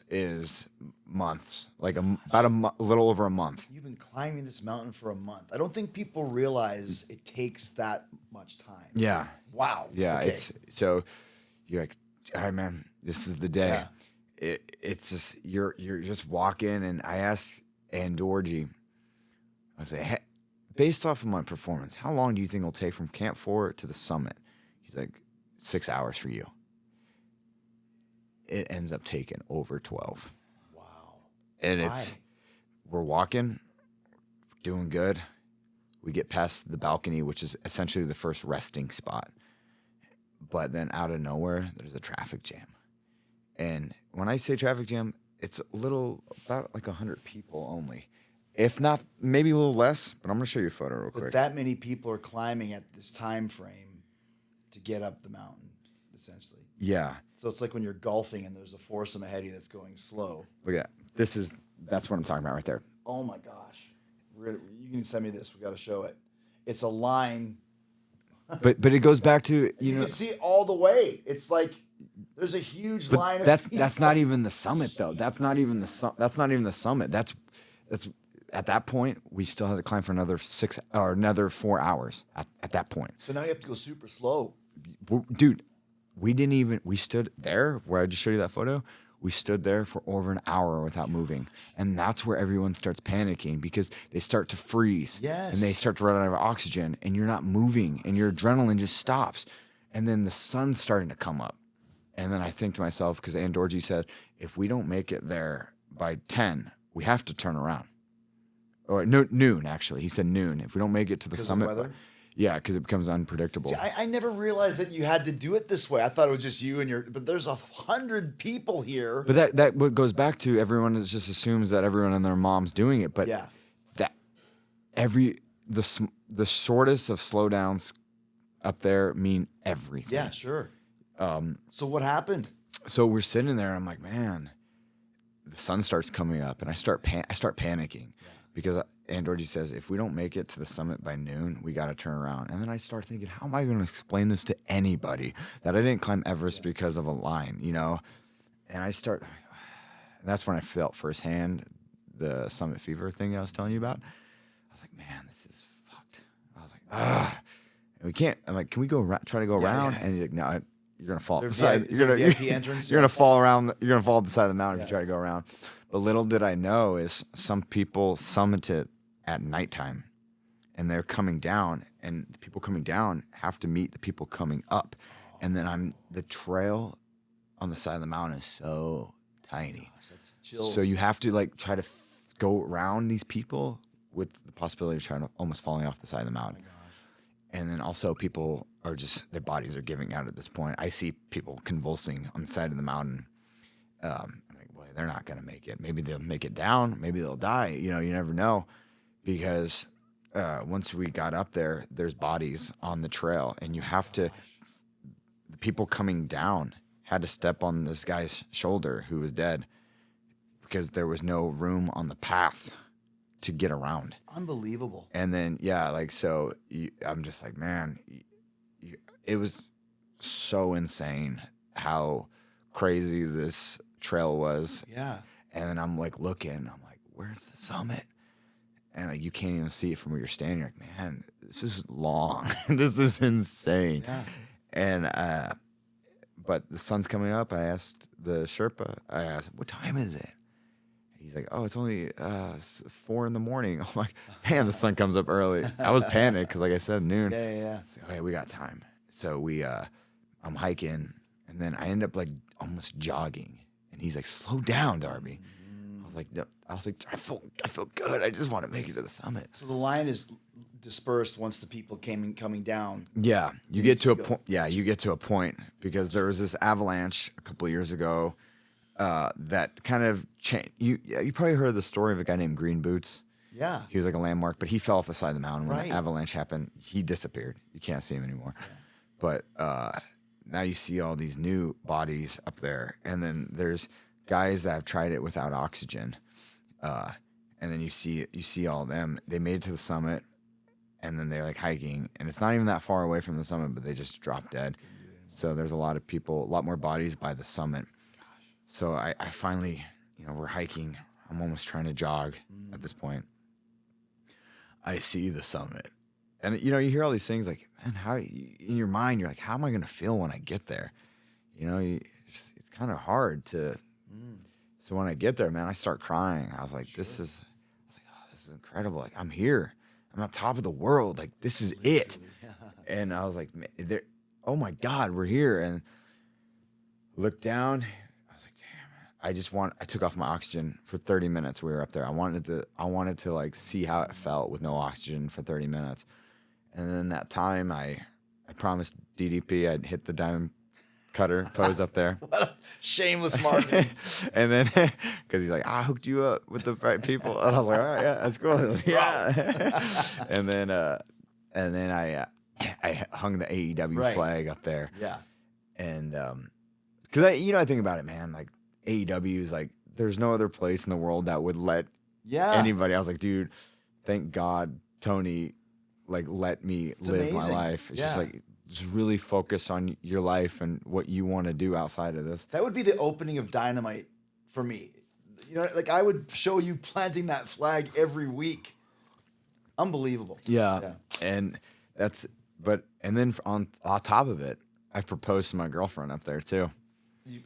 is months, like about a little over a month. You've been climbing this mountain for a month. I don't think people realize it takes that much time. Yeah. Wow. Yeah. Okay. It's so you're like, all right, man, this is the day. Yeah. It's just you're just walking, and I asked Andorji, I say, hey, based off of my performance, how long do you think it'll take from Camp 4 to the summit? He's like, 6 hours for you. It ends up taking over 12. Wow. And we're walking, doing good. We get past the balcony, which is essentially the first resting spot. But then out of nowhere, there's a traffic jam. And when I say traffic jam, it's about like 100 people only. If not, maybe a little less, but I'm going to show you a photo real quick. But that many people are climbing at this time frame to get up the mountain, essentially. Yeah. So it's like when you're golfing and there's a foursome ahead of you that's going slow. Look at that. That's what I'm talking about right there. Oh my gosh. You can send me this. We got to show it. It's a line. But it goes back to, you can see it all the way. It's like there's a huge line of people. That's not even the summit though. That's not even the summit. That's at that point we still had to climb for another 4 hours at that point. So now you have to go super slow. Dude, we stood there where I just showed you that photo. We stood there for over an hour without moving. And that's where everyone starts panicking because they start to freeze. Yes. And they start to run out of oxygen and you're not moving and your adrenaline just stops. And then the sun's starting to come up. And then I think to myself, because Andorji said, if we don't make it there by 10, we have to turn around. Or noon, actually. He said noon. If we don't make it to the summit. Of weather? Yeah, because it becomes unpredictable. See, I never realized that you had to do it this way. I thought it was just you and but there's 100 people here. But that what goes back to everyone just assumes that everyone and their mom's doing it. But yeah, that the shortest of slowdowns up there mean everything. Yeah, sure. So what happened? So we're sitting there. And I'm like, man, the sun starts coming up, and I start panicking because Andorji says, if we don't make it to the summit by noon, we got to turn around. And then I start thinking, how am I going to explain this to anybody that I didn't climb Everest because of a line, And that's when I felt firsthand the summit fever thing I was telling you about. I was like, man, this is fucked. I was like, we can't. I'm like, can we try to go around? And he's like, no, you're going to fall. You're going to fall around. You're going to fall at the side of the mountain if you try to go around. But little did I know is some people summited at nighttime, and they're coming down, and the people coming down have to meet the people coming up, and then the trail on the side of the mountain is so tiny. Gosh, that's chills. So you have to try to go around these people with the possibility of trying to almost falling off the side of the mountain. Oh my gosh. And then also people are their bodies are giving out at this point. I see people convulsing on the side of the mountain. I'm like, boy, they're not going to make it. Maybe they'll make it down. Maybe they'll die. You never know. Because once we got up there, there's bodies on the trail, and you have to. The people coming down had to step on this guy's shoulder who was dead because there was no room on the path to get around. Unbelievable. And then I'm just like, man, it was so insane how crazy this trail was. Yeah. And then I'm like looking, I'm like, where's the summit? And like you can't even see it from where you're standing. You're like, man, this is long. This is insane. Yeah. And but the sun's coming up. I asked the Sherpa, what time is it? He's like, oh, it's only 4 in the morning. I'm like, man, the sun comes up early. I was panicked because, like I said, noon. Yeah. So, okay, we got time. So I'm hiking, and then I end up like almost jogging. And he's like, slow down, Darby. I was like, no. I feel good. I just want to make it to the summit. So the line is dispersed once the people coming down. Yeah, you get to a point. Yeah, you get to a point because there was this avalanche a couple of years ago that kind of changed. You probably heard the story of a guy named Green Boots. Yeah. He was like a landmark, but he fell off the side of the mountain when Right. the avalanche happened. He disappeared. You can't see him anymore. Yeah. But now you see all these new bodies up there, and then there's guys that have tried it without oxygen, and then you see all of them. They made it to the summit, and then they're like hiking, and it's not even that far away from the summit, but they just dropped dead. So there's a lot of people, a lot more bodies by the summit. So I finally, we're hiking. I'm almost trying to jog at this point. I see the summit. And, you hear all these things like, man, in your mind, you're like, how am I going to feel when I get there? It's kind of hard to. So when I get there, man, I start crying. I was like, this is incredible. Like, I'm here. I'm on top of the world. Like, this is it. And I was like, oh my God, we're here. And looked down. I was like, damn. I took off my oxygen for 30 minutes. We were up there. I wanted to like see how it felt with no oxygen for 30 minutes. And then that time I promised DDP I'd hit the diamond cutter pose up there. What a shameless marketing. And then, because he's like, I hooked you up with the right people. And I was like, all right, yeah, that's cool. Yeah. and then I hung the AEW flag up there. Yeah. And because I think about it, man, like AEW is like, there's no other place in the world that would let anybody. I was like, dude, thank God Tony like let me live my life. It's just like, just really focus on your life and what you want to do outside of this. That would be the opening of Dynamite for me. Like I would show you planting that flag every week. Unbelievable. Yeah. And then on top of it, I proposed to my girlfriend up there too.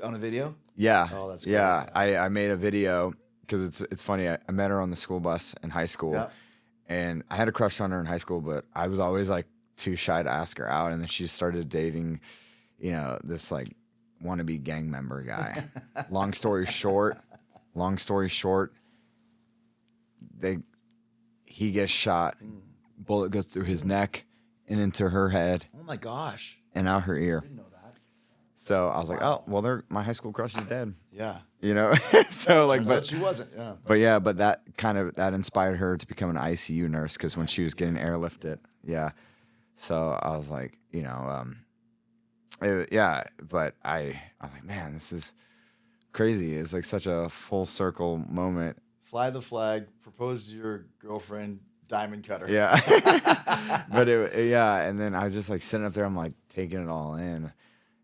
On a video? Yeah. Oh, that's great. Yeah. I made a video because it's funny. I met her on the school bus in high school. Yeah. And I had a crush on her in high school, but I was always like too shy to ask her out. And then she started dating, this like wannabe gang member guy. Long story short, he gets shot. Bullet goes through his neck and into her head. Oh my gosh. And out her ear. I didn't know that. So I was like, oh, well, my high school crush is dead. Yeah. So like, but she wasn't. Yeah. But that inspired her to become an ICU nurse because when she was getting airlifted, yeah. So I was like, But I was like, man, this is crazy. It's like such a full circle moment. Fly the flag. Propose to your girlfriend. Diamond cutter. Yeah. But and then I was just like sitting up there. I'm like taking it all in.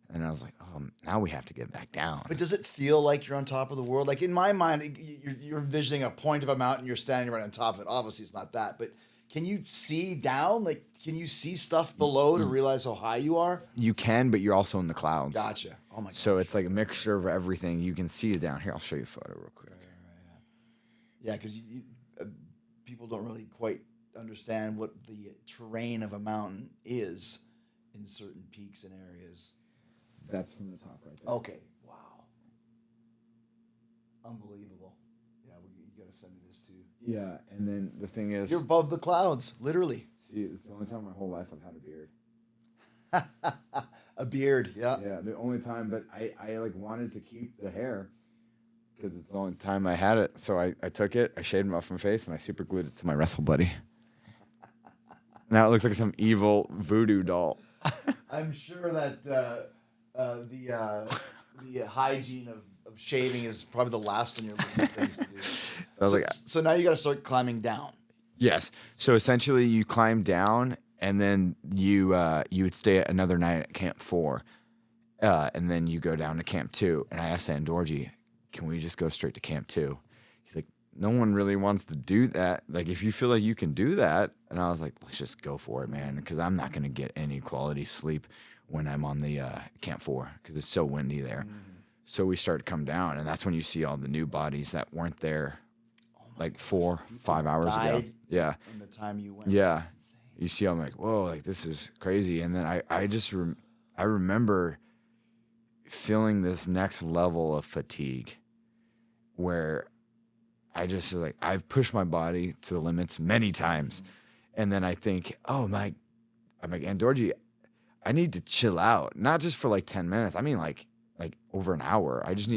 And I was like, oh, now we have to get back down. But does it feel like you're on top of the world? Like in my mind, you're envisioning a point of a mountain, you're standing right on top of it. Obviously, it's not that. But can you see down? Like, can you see stuff below to realize how high you are? You can, but you're also in the clouds. Gotcha. Oh my god. So it's like a mixture of everything. You can see it down here. I'll show you a photo real quick. Yeah, because people don't really quite understand what the terrain of a mountain is in certain peaks and areas. That's from the top right there. Okay. Wow. Unbelievable. Yeah, you got to send me this too. Yeah, and then the thing is, You're above the clouds, literally. See, it's the only time in my whole life I've had a beard. A beard, yeah. Yeah, the only time, but I like wanted to keep the hair because it's the only time I had it. So I took it, I shaved it off my face, and I super glued it to my wrestle buddy. Now it looks like some evil voodoo doll. I'm sure that the hygiene of shaving is probably the last on your list of things to do. So now you got to start climbing down. Yes. So essentially, you climb down, and then you would stay another night at Camp 4, and then you go down to Camp 2. And I asked Andorji, can we just go straight to Camp 2? He's like, no one really wants to do that. Like, if you feel like you can do that. And I was like, let's just go for it, man, because I'm not going to get any quality sleep when I'm on the Camp 4 because it's so windy there. So we start to come down, and that's when you see all the new bodies that weren't there like 4, 5 hours ago. Yeah. In the time you went. Yeah. You see, I'm like, whoa, like this is crazy. And then I remember feeling this next level of fatigue where I just like, I've pushed my body to the limits many times. And then I think, I'm like, Andorji, I need to chill out. Not just for like 10 minutes. I mean, like over an hour. I just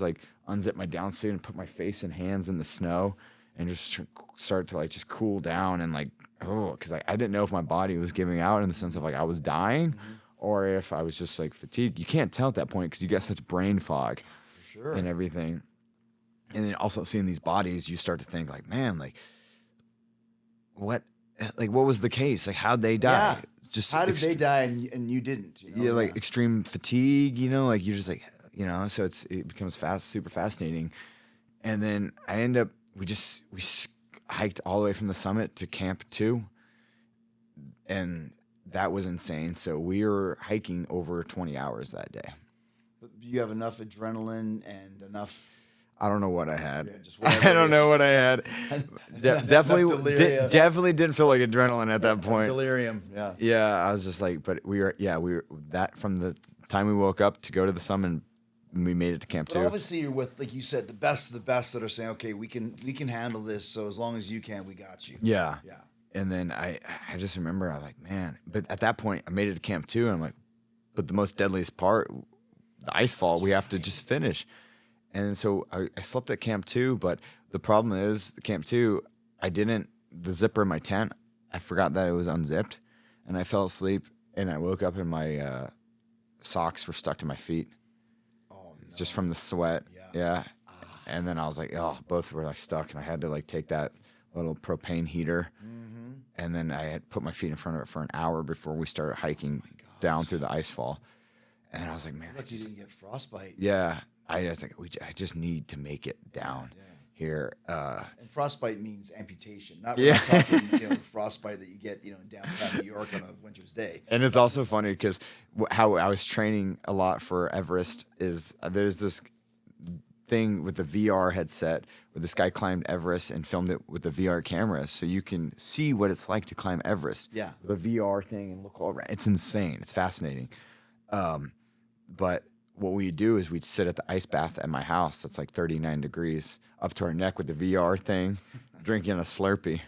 like unzip my down suit and put my face and hands in the snow and just start to like just cool down and like, because I didn't know if my body was giving out in the sense of like I was dying or if I was just like fatigued. You can't tell at that point because you get such brain fog and everything. And then also seeing these bodies, you start to think like, man, like what was the case? Like how'd they die? Yeah. Just how did they die and you didn't? You know? Yeah, like extreme fatigue, like you're just like, so it becomes super fascinating. And then we hiked all the way from the summit to Camp 2. And that was insane. So we were hiking over 20 hours that day. But you have enough adrenaline and enough... I don't know what I had. Yeah, I don't know what I had. Definitely didn't feel like adrenaline at that point. Delirium, yeah. Yeah, I was just like, but we were that from the time we woke up to go to the summit, and we made it to Camp 2. Obviously, you're with, like you said, the best of the best that are saying, okay, we can handle this. So as long as you can, we got you. Yeah. Yeah. And then I just remember I was like, man. But at that point, I made it to Camp 2, and I'm like, but the most deadliest part, the ice fall, we have to just finish. And so I slept at Camp 2, but the problem is, Camp 2, the zipper in my tent, I forgot that it was unzipped, and I fell asleep, and I woke up and my socks were stuck to my feet. Oh, no. Just from the sweat. Yeah. And then I was like, both were like stuck, and I had to like take that little propane heater, and then I had put my feet in front of it for an hour before we started hiking down through the ice fall. And I was like, man, you didn't get frostbite. Yeah. I was like, I just need to make it down here. And frostbite means amputation, not really talking, frostbite that you get, in downtown New York on a winter's day. And it's also funny because how I was training a lot for Everest is there's this thing with the VR headset where this guy climbed Everest and filmed it with the VR camera, so you can see what it's like to climb Everest. Yeah, the VR thing and look all around. It's insane. It's fascinating. But what we'd do is we'd sit at the ice bath at my house that's like 39 degrees up to our neck with the VR thing, drinking a Slurpee,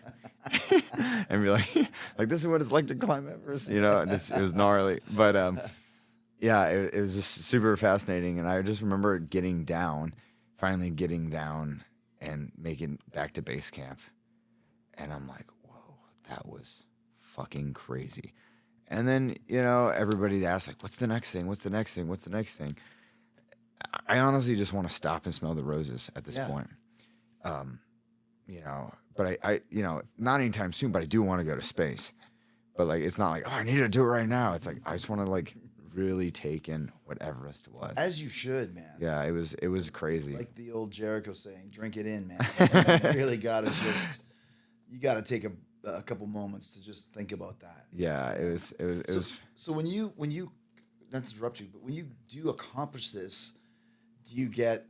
and be like, this is what it's like to climb Everest, and it was gnarly. But it was just super fascinating. And I just remember finally getting down and making back to base camp. And I'm like, whoa, that was fucking crazy. And then, everybody asks, like, what's the next thing? What's the next thing? What's the next thing? I honestly just want to stop and smell the roses at this point. But I not anytime soon, but I do want to go to space. But, like, it's not like, I need to do it right now. It's like, I just want to, like, really take in what Everest was. As you should, man. Yeah, it was crazy. Like the old Jericho saying, drink it in, man. You really got to you got to take a couple moments to just think about that. Yeah, it was. So when you not to interrupt you, but when you do accomplish this, do you get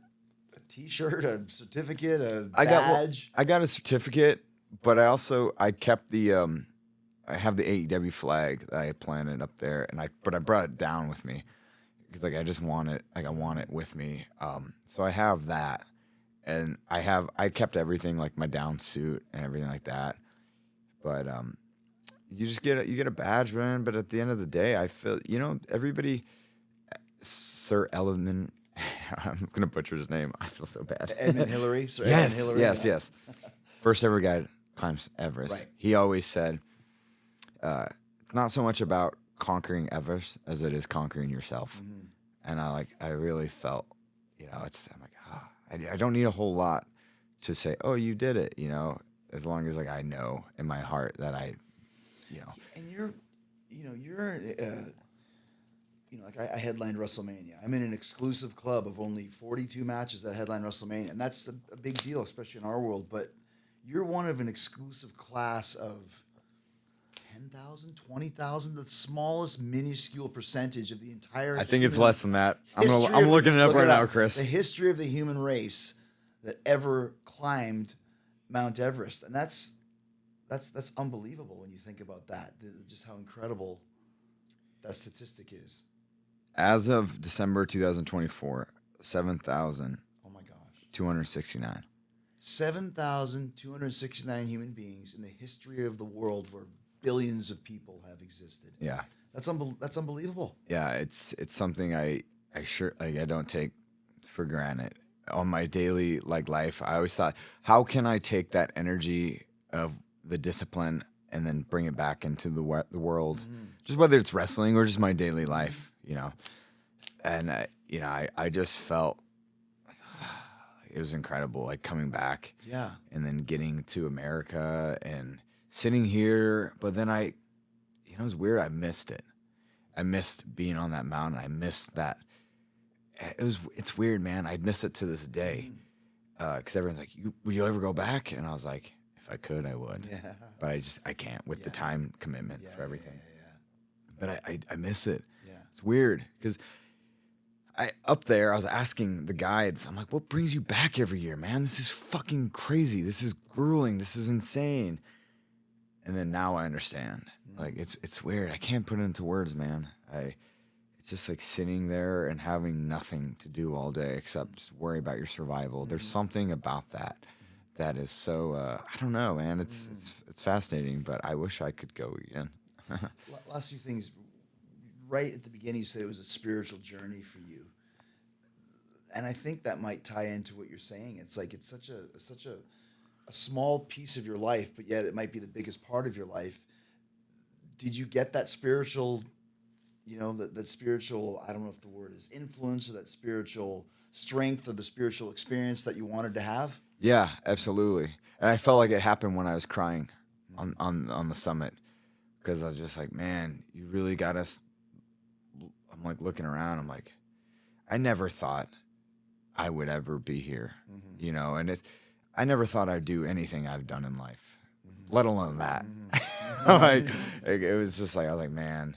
a T-shirt, a certificate, a badge? I got a certificate, but I kept the I have the AEW flag that I planted up there, but I brought it down with me because like I just want it, like I want it with me. So I have that, and I kept everything like my down suit and everything like that. But you just get a badge, man. But at the end of the day, I feel everybody. Sir Elliman, I'm gonna butcher his name. I feel so bad. Edmund Hillary. Sir yes, Edmund Hillary. yes. First ever guy climbs Everest. Right. He always said, "It's not so much about conquering Everest as it is conquering yourself." Mm-hmm. And I really felt, I'm like, I don't need a whole lot to say, "Oh, you did it," As long as like I know in my heart that you know. And like I headlined WrestleMania. I'm in an exclusive club of only 42 matches that headline WrestleMania, and that's a big deal, especially in our world. But you're one of an exclusive class of 10,000, 20,000, the smallest minuscule percentage of the entire. I think it's less than that. I'm history looking it up right now, Chris. The history of the human race that ever climbed Mount Everest, and that's unbelievable when you think about that. Just how incredible that statistic is. As of December 2024, 7,000. Oh my gosh. 269. 7,269 human beings in the history of the world where billions of people have existed. Yeah. That's unbelievable. Yeah, it's something I don't take for granted. On my daily life, I always thought, how can I take that energy of the discipline and then bring it back into the world, just whether it's wrestling or just my daily life, you know. And I just felt like, it was incredible, like coming back, and then getting to America and sitting here. But then it was weird. I missed it. I missed being on that mountain. I missed that. It's weird, man. I miss it to this day, because everyone's like, would you ever go back? And I was like, if I could, I would. Yeah. But I can't with the time commitment for everything. But I miss it. Yeah. It's weird because up there, I was asking the guides, I'm like, what brings you back every year, man? This is fucking crazy. This is grueling. This is insane. And then now I understand. Like, it's weird. I can't put it into words, man. It's just like sitting there and having nothing to do all day except just worry about your survival. There's something about that is so, I don't know, man. It's fascinating, but I wish I could go again. Last few things. Right at the beginning, you said it was a spiritual journey for you. And I think that might tie into what you're saying. It's like it's such a small piece of your life, but yet it might be the biggest part of your life. Did you get that spiritual, that spiritual, I don't know if the word is influence, or that spiritual strength, or the spiritual experience that you wanted to have? Yeah, absolutely. And I felt like it happened when I was crying on the summit, because I was just like, man, you really got us. I'm like looking around. I'm like, I never thought I would ever be here, and I never thought I'd do anything I've done in life, let alone that. It was just like, I was like, man,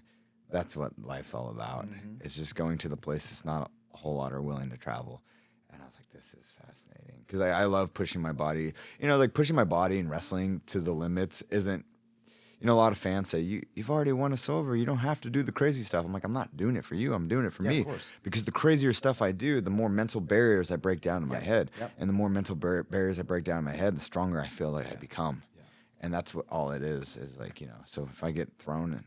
that's what life's all about. It's just going to the places not a whole lot are willing to travel. And I was like, this is fascinating, because I love pushing my body. Pushing my body and wrestling to the limits isn't. A lot of fans say, you've already won a silver. You don't have to do the crazy stuff. I'm like, I'm not doing it for you. I'm doing it for me. Of course. Because the crazier stuff I do, the more mental barriers I break down in my head. Yep. And the more mental barriers I break down in my head, the stronger I feel like I become. Yeah. And that's what all it is like, so if I get thrown,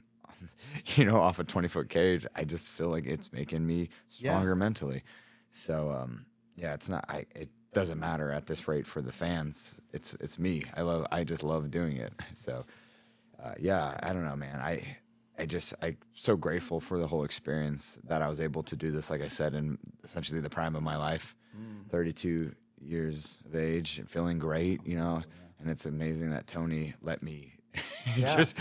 off a 20-foot cage, I just feel like it's making me stronger mentally. So, it's not, it doesn't matter at this rate for the fans. It's me. I just love doing it. So, I don't know, man. I'm so grateful for the whole experience that I was able to do this, like I said, in essentially the prime of my life, 32 years of age, and feeling great, and it's amazing that Tony let me because,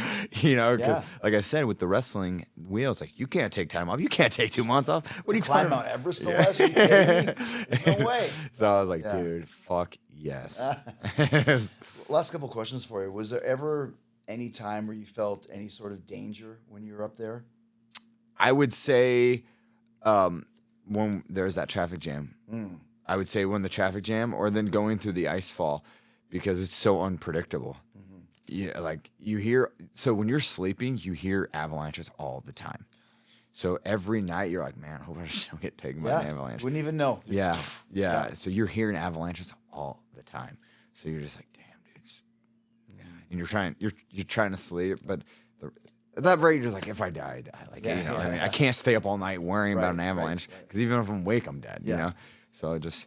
like I said, with the wrestling wheels, like, you can't take time off. You can't take 2 months off. What are you talking about? Mount Everest the last? Are you kidding me? There's no way. So I was like, dude, fuck yes. Last couple questions for you. Was there ever any time where you felt any sort of danger when you were up there? I would say when there's that traffic jam. I would say when the traffic jam, or then going through the ice fall, because it's so unpredictable. Yeah, like so when you're sleeping, you hear avalanches all the time. So every night you're like, man, I hope I just don't get taken by an avalanche. Wouldn't even know. Yeah. So you're hearing avalanches all the time. So you're just like, damn, dude. And you're trying to sleep, but at that rate, you're just like, if I die, I die. Like, I mean, I can't stay up all night worrying about an avalanche, because even if I'm awake, I'm dead. You know. So I just.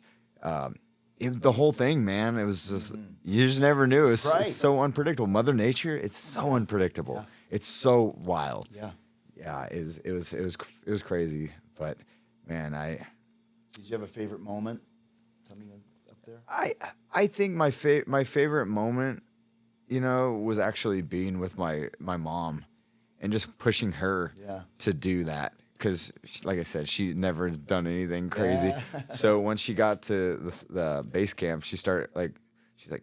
The whole thing, man, it was just, you just never knew. It's so unpredictable. Mother Nature, it's so unpredictable. Yeah. It's so wild. Yeah. It was crazy. But man, did you have a favorite moment? Something up there? I think my favorite moment, was actually being with my mom and just pushing her to do that. Because, like I said, she'd never done anything crazy. Yeah. So when she got to the base camp, she's like,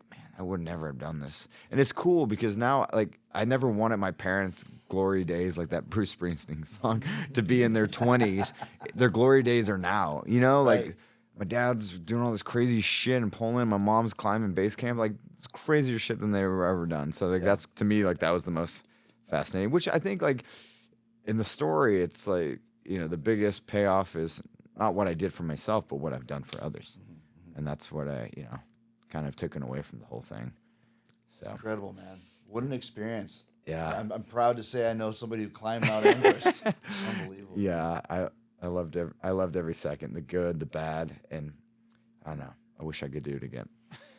man, I would never have done this. And it's cool because now, like, I never wanted my parents' glory days, like that Bruce Springsteen song, to be in their 20s. Their glory days are now, like Right. my dad's doing all this crazy shit in Poland. My mom's climbing base camp. Like, it's crazier shit than they were ever done. So, like, that's, to me, like, that was the most fascinating, which I think, like, in the story, it's like, the biggest payoff is not what I did for myself, but what I've done for others. And that's what I, kind of taken away from the whole thing. So It's incredible, man. What an experience. Yeah. I'm proud to say I know somebody who climbed Mount Everest. Unbelievable. Yeah, I loved every second, the good, the bad, and I don't know. I wish I could do it again.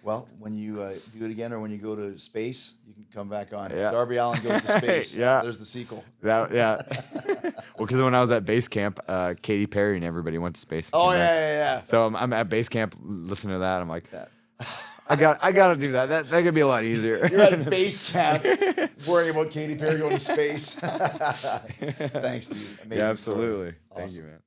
Well, when you do it again or when you go to space, you can come back on. Yeah. Darby Allin goes to space. Yeah. There's the sequel. Well, because when I was at base camp, Katy Perry and everybody went to space. Oh, yeah. So I'm at base camp listening to that. I'm like, I got to do that. That could be a lot easier. You're at base camp worrying about Katy Perry going to space. Thanks, dude. Amazing Yeah, absolutely. story. Thank Awesome. you, man.